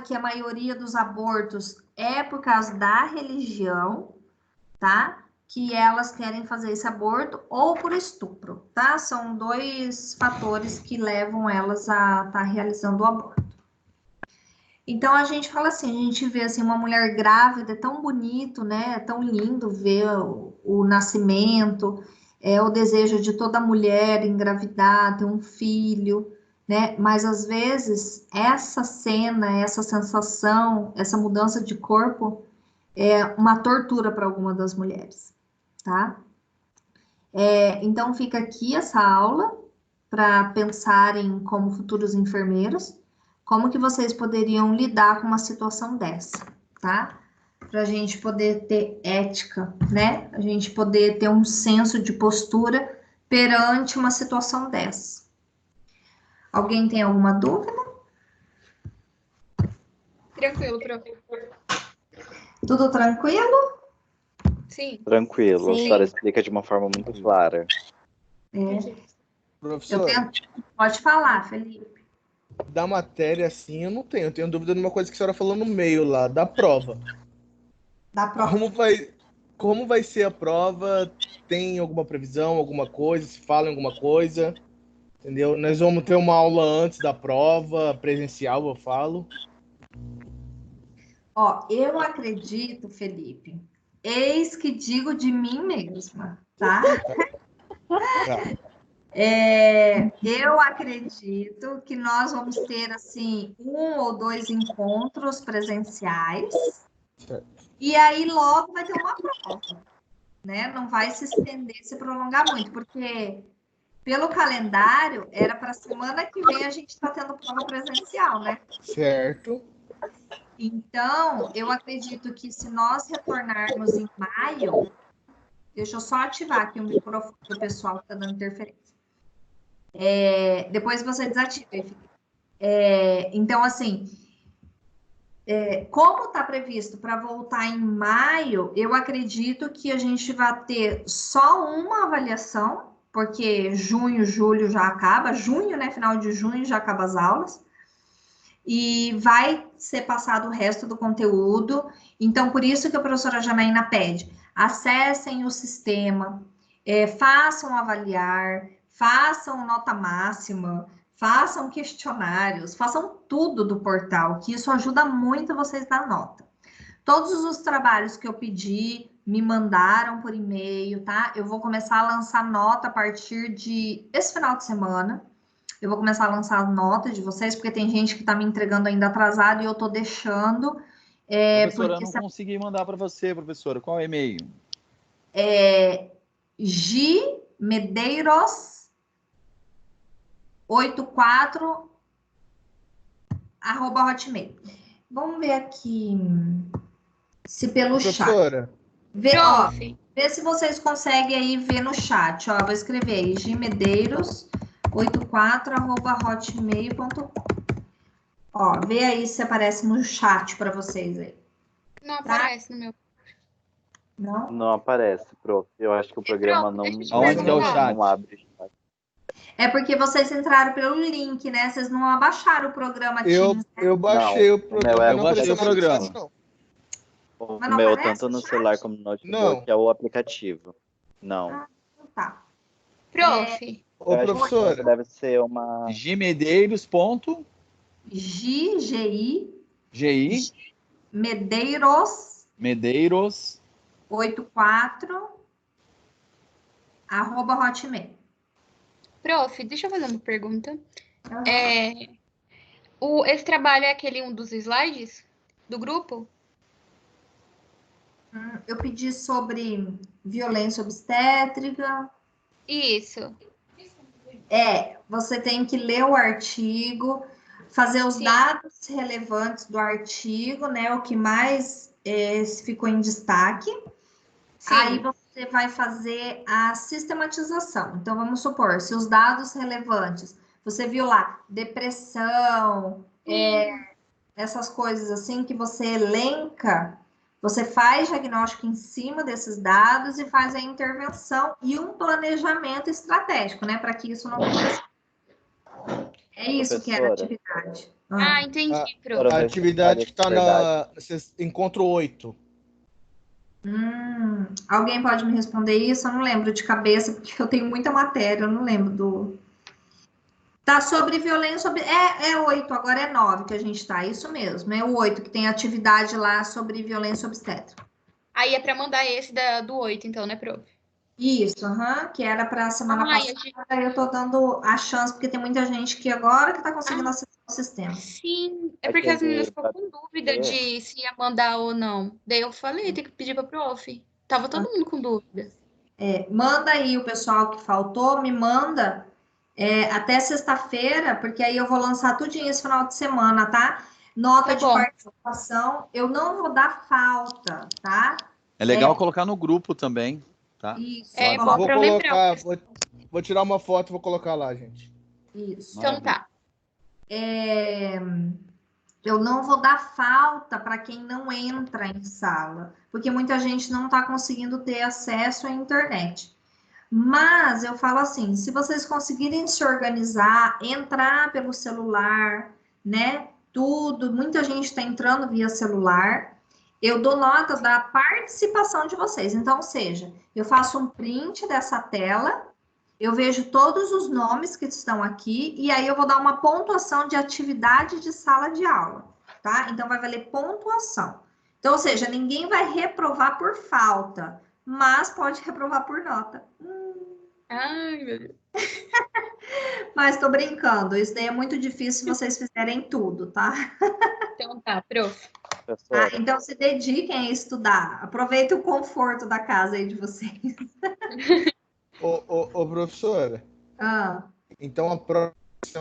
que a maioria dos abortos é por causa da religião, tá? Que elas querem fazer esse aborto ou por estupro, tá? São 2 fatores que levam elas a estar realizando o aborto. Então, a gente fala assim, a gente vê assim, uma mulher grávida, é tão bonito, né? É tão lindo ver o nascimento, o desejo de toda mulher engravidar, ter um filho, né? Mas, às vezes, essa cena, essa sensação, essa mudança de corpo é uma tortura para alguma das mulheres, tá? Então, fica aqui essa aula para pensarem como futuros enfermeiros, como que vocês poderiam lidar com uma situação dessa, tá? Para a gente poder ter ética, né? A gente poder ter um senso de postura perante uma situação dessa. Alguém tem alguma dúvida? Tranquilo, prof. Tudo tranquilo? Sim. Tranquilo, a Sim. senhora explica de uma forma muito clara. Professor, Pode falar, Felipe. da matéria, assim, eu tenho dúvida numa coisa que a senhora falou no meio lá, da prova. Da prova. Como vai ser a prova? Tem alguma previsão, alguma coisa? Se fala em alguma coisa? Entendeu? Nós vamos ter uma aula antes da prova, presencial, eu falo. Ó, eu acredito, Felipe, eis que digo de mim mesma, tá? Tá. Eu acredito que nós vamos ter, assim, 1 ou 2 encontros presenciais, Certo. e aí logo vai ter uma prova, né? Não vai se estender, se prolongar muito, porque pelo calendário era para semana que vem a gente está tendo prova presencial, né? Certo. Então, eu acredito que se nós retornarmos em maio, deixa eu só ativar aqui o microfone do pessoal que está dando interferência. Depois você desativa, Felipe. Então, assim, como está previsto para voltar em maio, eu acredito que a gente vai ter só uma avaliação, porque junho, julho já acaba, junho, né? Final de junho já acaba as aulas. E vai ser passado o resto do conteúdo. Então, por isso que a professora Janaína pede, acessem o sistema, façam avaliar, façam nota máxima, façam questionários, façam tudo do portal, que isso ajuda muito vocês na nota. Todos os trabalhos que eu pedi, me mandaram por e-mail, tá? Eu vou começar a lançar nota a partir de esse final de semana. Eu vou começar a lançar a nota de vocês, porque tem gente que está me entregando ainda atrasado e eu estou deixando. Professora, eu não consegui mandar para você, professora. Qual é o e-mail? gmedeiros84 @hotmail. Vamos ver aqui se pelo chat. Professora, Vê se vocês conseguem aí ver no chat. Ó, vou escrever aí, gmedeiros84 @hotmail.com. Ó, vê aí se aparece no chat para vocês aí. Não aparece no meu. Não? Não aparece, prof. Eu acho que o programa não, deixa eu te Aonde que é o perguntar. chat? não abre chat. É porque vocês entraram pelo link, né? Vocês não abaixaram o programa eu Teams, né? baixei Não, o programa. o meu é e não eu baixei apareceu o programa. nada, não. O Mas não meu, aparece tanto no no chat? celular como no notebook, Não. é o aplicativo. Não. Ah, tá. Prof, Ô, Eu acho que professora, deve ser uma. gmedeiros.gi GI Medeiros Medeiros 84 @hotmail. prof, deixa eu fazer uma pergunta. Esse trabalho é aquele um dos slides do grupo? Eu pedi sobre violência obstétrica. Isso. Você tem que ler o artigo, fazer os Sim. dados relevantes do artigo, né? O que mais ficou em destaque. Sim. Aí você vai fazer a sistematização. Então, vamos supor, se os dados relevantes, você viu lá, depressão, essas coisas assim que você elenca, você faz diagnóstico em cima desses dados e faz a intervenção e um planejamento estratégico, né, para que isso não aconteça. É isso que era a Professora. atividade. Entendi, prof. a atividade que está na. Encontro 8. Alguém pode me responder isso? Eu não lembro de cabeça, porque eu tenho muita matéria, eu não lembro do... Tá sobre violência, é 8, agora é 9 que a gente tá, isso mesmo, é o 8 que tem atividade lá sobre violência obstétrica. Aí é para mandar esse do 8, então, né, prof? Isso, que era para semana passada, eu tô dando a chance, porque tem muita gente que agora que tá conseguindo acessar o sistema. Sim, é porque as meninas ficou com dúvida de se ia mandar ou não. Daí eu falei, tem que pedir pra prof. Tava todo mundo com dúvida. Manda aí o pessoal que faltou, me manda até sexta-feira, porque aí eu vou lançar tudinho esse final de semana, tá? Nota de participação, eu não vou dar falta, tá? É legal colocar no grupo também, tá? Isso, bom Vou pra eu lembrar. colocar, vou tirar uma foto e vou colocar lá, gente. Isso. Então tá. Eu não vou dar falta para quem não entra em sala, porque muita gente não está conseguindo ter acesso à internet. Mas eu falo assim, se vocês conseguirem se organizar, entrar pelo celular, né? Tudo, muita gente está entrando via celular. Eu dou nota da participação de vocês. Então, ou seja, eu faço um print dessa tela, eu vejo todos os nomes que estão aqui e aí eu vou dar uma pontuação de atividade de sala de aula, tá? Então, vai valer pontuação. Então, ou seja, ninguém vai reprovar por falta, mas pode reprovar por nota. Ai, meu Deus. Mas tô brincando, isso daí é muito difícil se vocês fizerem tudo, tá? Então tá, prof. Professora, Então se dediquem a estudar. Aproveitem o conforto da casa aí de vocês. Ô, professora, Ah, então a próxima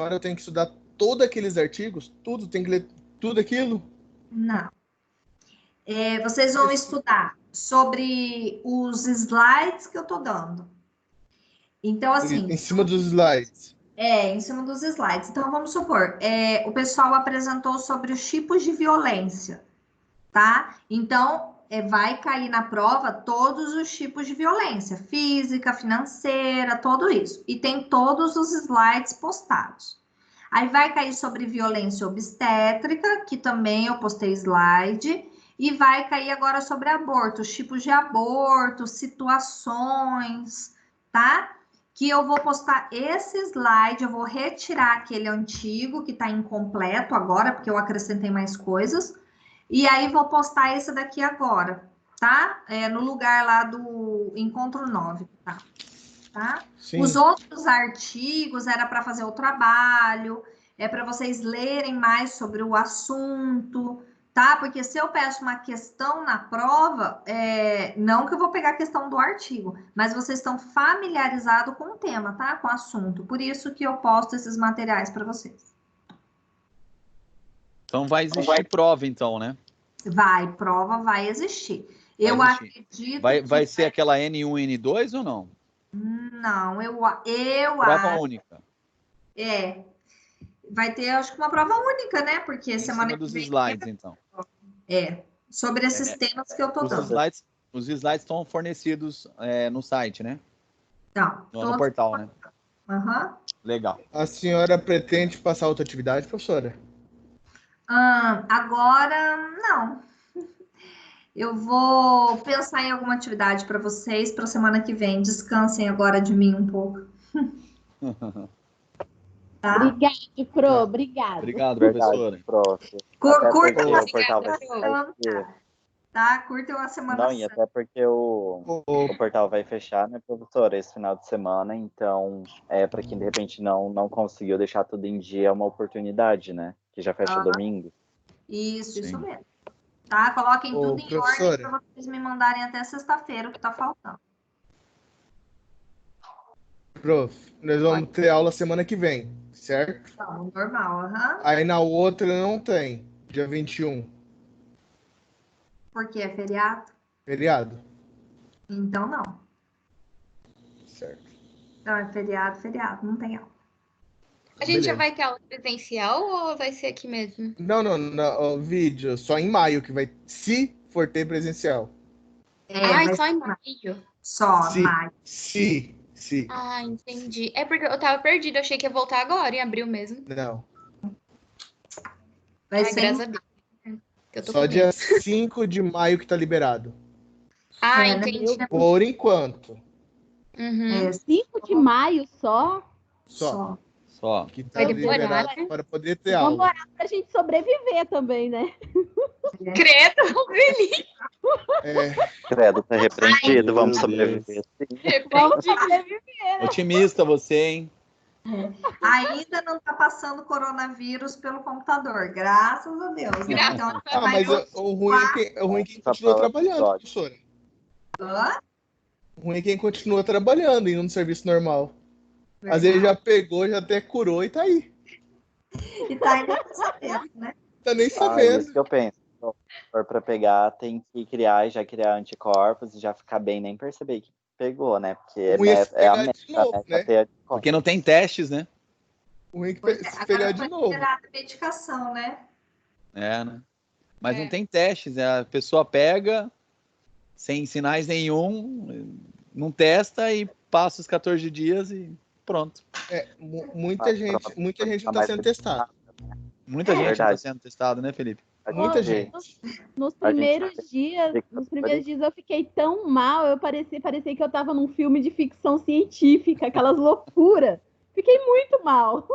hora eu tenho que estudar todos aqueles artigos? Tudo? Tem que ler tudo aquilo? não. Vocês vão estudar sobre os slides que eu tô dando. Então, assim, Em cima dos slides. em cima dos slides. Então, vamos supor, o pessoal apresentou sobre os tipos de violência, tá? Então, vai cair na prova todos os tipos de violência, física, financeira, tudo isso. E tem todos os slides postados. Aí vai cair sobre violência obstétrica, que também eu postei slide. E vai cair agora sobre aborto, os tipos de aborto, situações, tá? Que eu vou postar esse slide, eu vou retirar aquele antigo que está incompleto agora, porque eu acrescentei mais coisas, e aí vou postar esse daqui agora, tá? No lugar lá do Encontro 9, tá? Sim. Os outros artigos era para fazer o trabalho, para vocês lerem mais sobre o assunto, tá? Porque se eu peço uma questão na prova, não que eu vou pegar a questão do artigo, mas vocês estão familiarizados com o tema, tá? Com o assunto. Por isso que eu posto esses materiais para vocês. Então vai existir prova, então, né? Prova vai existir. Vai Eu existir. acredito Vai que... ser aquela N1 e N2 ou não? Não, eu Prova acho... única. Vai ter, acho que uma prova única, né? Porque Em semana cima que dos vem... slides, então. Sobre esses temas que eu tô dando. Os slides estão fornecidos no site, né? Não, No portal, né? Aham. Legal. A senhora pretende passar outra atividade, professora? Agora, não. Eu vou pensar em alguma atividade para vocês para semana que vem. Descansem agora de mim um pouco. Tá? Obrigado, Pro. Obrigado. Obrigado, verdade, professora. prof. Curtam Até porque a o portal vai Semana fechar. tá? Curtam a Semana Não, e Santa. até porque o portal vai fechar, né, professora, esse final de semana, então, para quem de repente não conseguiu deixar tudo em dia, é uma oportunidade, né? Que já fecha domingo. Isso Sim. mesmo. Tá? Coloquem tudo em ordem professora. para vocês me mandarem até sexta-feira o que tá faltando. Prof, nós vamos ter aula semana que vem, certo? Então, normal, aham. Aí na outra não tem, dia 21, Porque é feriado? feriado. Então, não. Certo. Então, é feriado, não tem aula. A gente já Beleza. vai ter aula presencial ou vai ser aqui mesmo? Não, o vídeo, só em maio que vai, se for ter presencial. Ai, vai só em ser maio. só Sim. maio. Se. Ah, entendi. É porque eu tava perdida, eu achei que ia voltar agora, em abril mesmo. Não. Vai Ai, ser graças a Deus. Eu tô Só com dia medo. 5 de maio que tá liberado. Ah, né? entendi. Por enquanto. Uhum. 5 de maio só. Só. Só. Que tá Vai liberado demorar, né? para poder ter Vamos aula. orar pra gente sobreviver também, né? Credo, feliz. Credo, tá repreendido, vamos Meu Deus. sobreviver. Vamos sobreviver. Otimista você, hein? Ainda não está passando coronavírus pelo computador, graças a Deus. Né? Graças Então, Ah, mas o ruim é quem continua trabalhando, professora. O ruim é quem continua trabalhando, indo no serviço normal. Às vezes já pegou, já até curou e tá aí. E tá ainda sabendo, né? Tá nem Isso sabendo. que eu penso. Se for pra pegar, tem que já criar anticorpos e já ficar bem, nem perceber que pegou, né? Porque O ruim é se é a pegar meta, de novo, né? ter anticorpos. Porque não tem testes, né? O ruim é que Pois se pegar agora de foi novo. liberada a medicação, né? Né? Mas É. não tem testes, né? A pessoa pega sem sinais nenhum, não testa e passa os 14 dias e pronto. Muita gente não tá sendo testada. Muita gente não está Verdade. sendo testada, né, Felipe? Muita gente. Nos A gente primeiros sabe. dias, Fica nos primeiros por aí. dias eu fiquei tão mal, eu parecia que eu tava num filme de ficção científica, aquelas loucuras. Fiquei muito mal.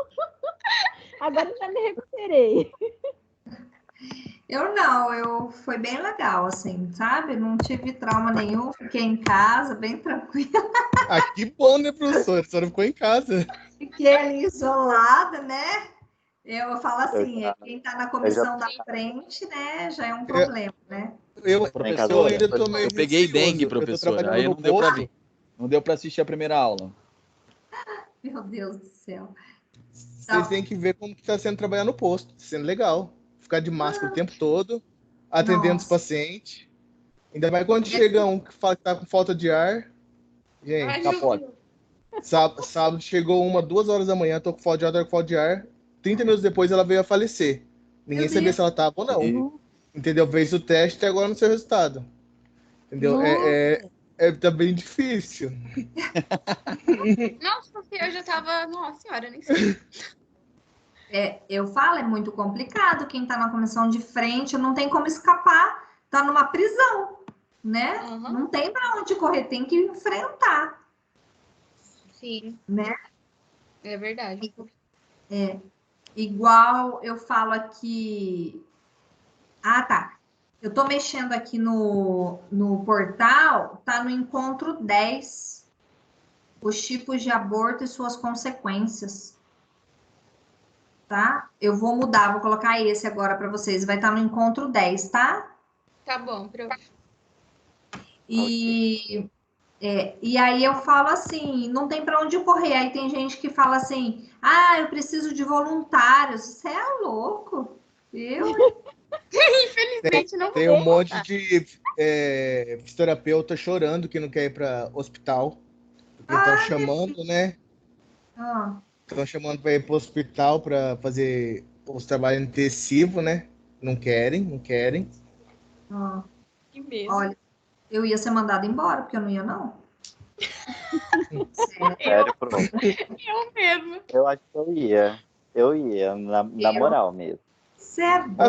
Agora eu já me recuperei. Eu não, foi bem legal, assim, sabe? Não tive trauma nenhum, fiquei em casa, bem tranquila. Ah, que bom, né, professor? A senhora ficou em casa. Fiquei ali isolada, né? Eu falo Eu assim, já, quem tá na eu já comissão da frente, né, já é um Eu, problema, né? eu em casa. professor, ainda Eu tô meio Eu peguei dengue, receoso. Eu tô professor. trabalhando Aí no não deu pra posto. vir. Não deu pra assistir a primeira aula. Meu Deus do céu. Vocês Então, têm que ver como que tá sendo trabalhar no posto. Tá sendo legal. Ficar de máscara o tempo todo, atendendo os nossa. pacientes. Ainda mais quando chega um que fala que tá com falta de ar. Ai, Gente, meu Capote. Deus. sábado chegou 2 horas da manhã, tô com falta de ar, tô com falta de ar. 30 minutos depois ela veio a falecer. Ninguém Meu sabia Deus. se ela tava ou não. E Entendeu? Fez o teste e agora não sei o resultado. Entendeu? Nossa. Tá bem difícil. Nossa, porque eu já tava. Nossa senhora, nem sei. Eu falo, é muito complicado. Quem tá na comissão de frente não tem como escapar, tá numa prisão, né? Aham. Não tem para onde correr, tem que enfrentar, Sim, né? é verdade. Igual eu falo aqui. Ah, tá. Eu tô mexendo aqui no portal, tá no encontro 10, os tipos de aborto e suas consequências. Tá? Eu vou mudar, vou colocar esse agora para vocês. Vai estar no encontro 10, tá? Tá bom, prof. E, e aí eu falo assim, não tem para onde correr. Aí tem gente que fala assim, ah, eu preciso de voluntários. Você é louco? Infelizmente não Tem vou um monte voltar. de fisioterapeuta chorando que não quer ir para hospital. Porque estão chamando, né? Ah, Estão chamando para ir para o hospital para fazer os trabalhos intensivos, né? Não querem, não querem. ah. Que medo. Olha, eu ia ser mandada embora, porque eu não ia, não. Sério. Sério, prof. Eu mesmo. Eu acho que eu ia. Eu ia, na moral mesmo. Você é doido.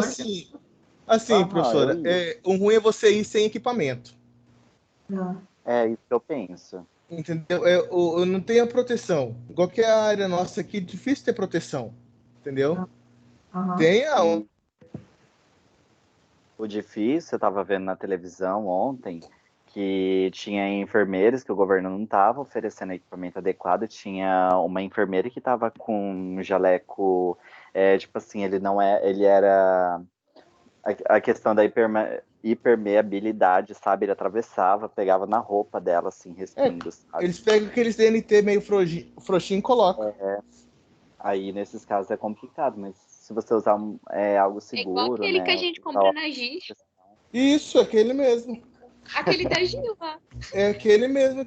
Assim, Aham, professora, eu ia. o ruim é você ir sem equipamento. É isso que eu penso. Entendeu? Eu não tenho a proteção. Igual que a área nossa aqui, difícil ter proteção. Entendeu? Aham. Tem a. E o difícil, eu tava vendo na televisão ontem, que tinha enfermeiros que o governo não estava oferecendo equipamento adequado. Tinha uma enfermeira que estava com um jaleco, tipo assim, ele era a questão da hipermeabilidade, sabe? Ele atravessava, pegava na roupa dela, assim, respingo, sabe? Eles pegam aqueles DNT meio frouxinho e colocam. Aí, nesses casos, é complicado, mas se você usar algo É igual seguro, aquele que a né? gente compra na Giz. Isso, aquele mesmo. Aquele da Gil lá. É aquele mesmo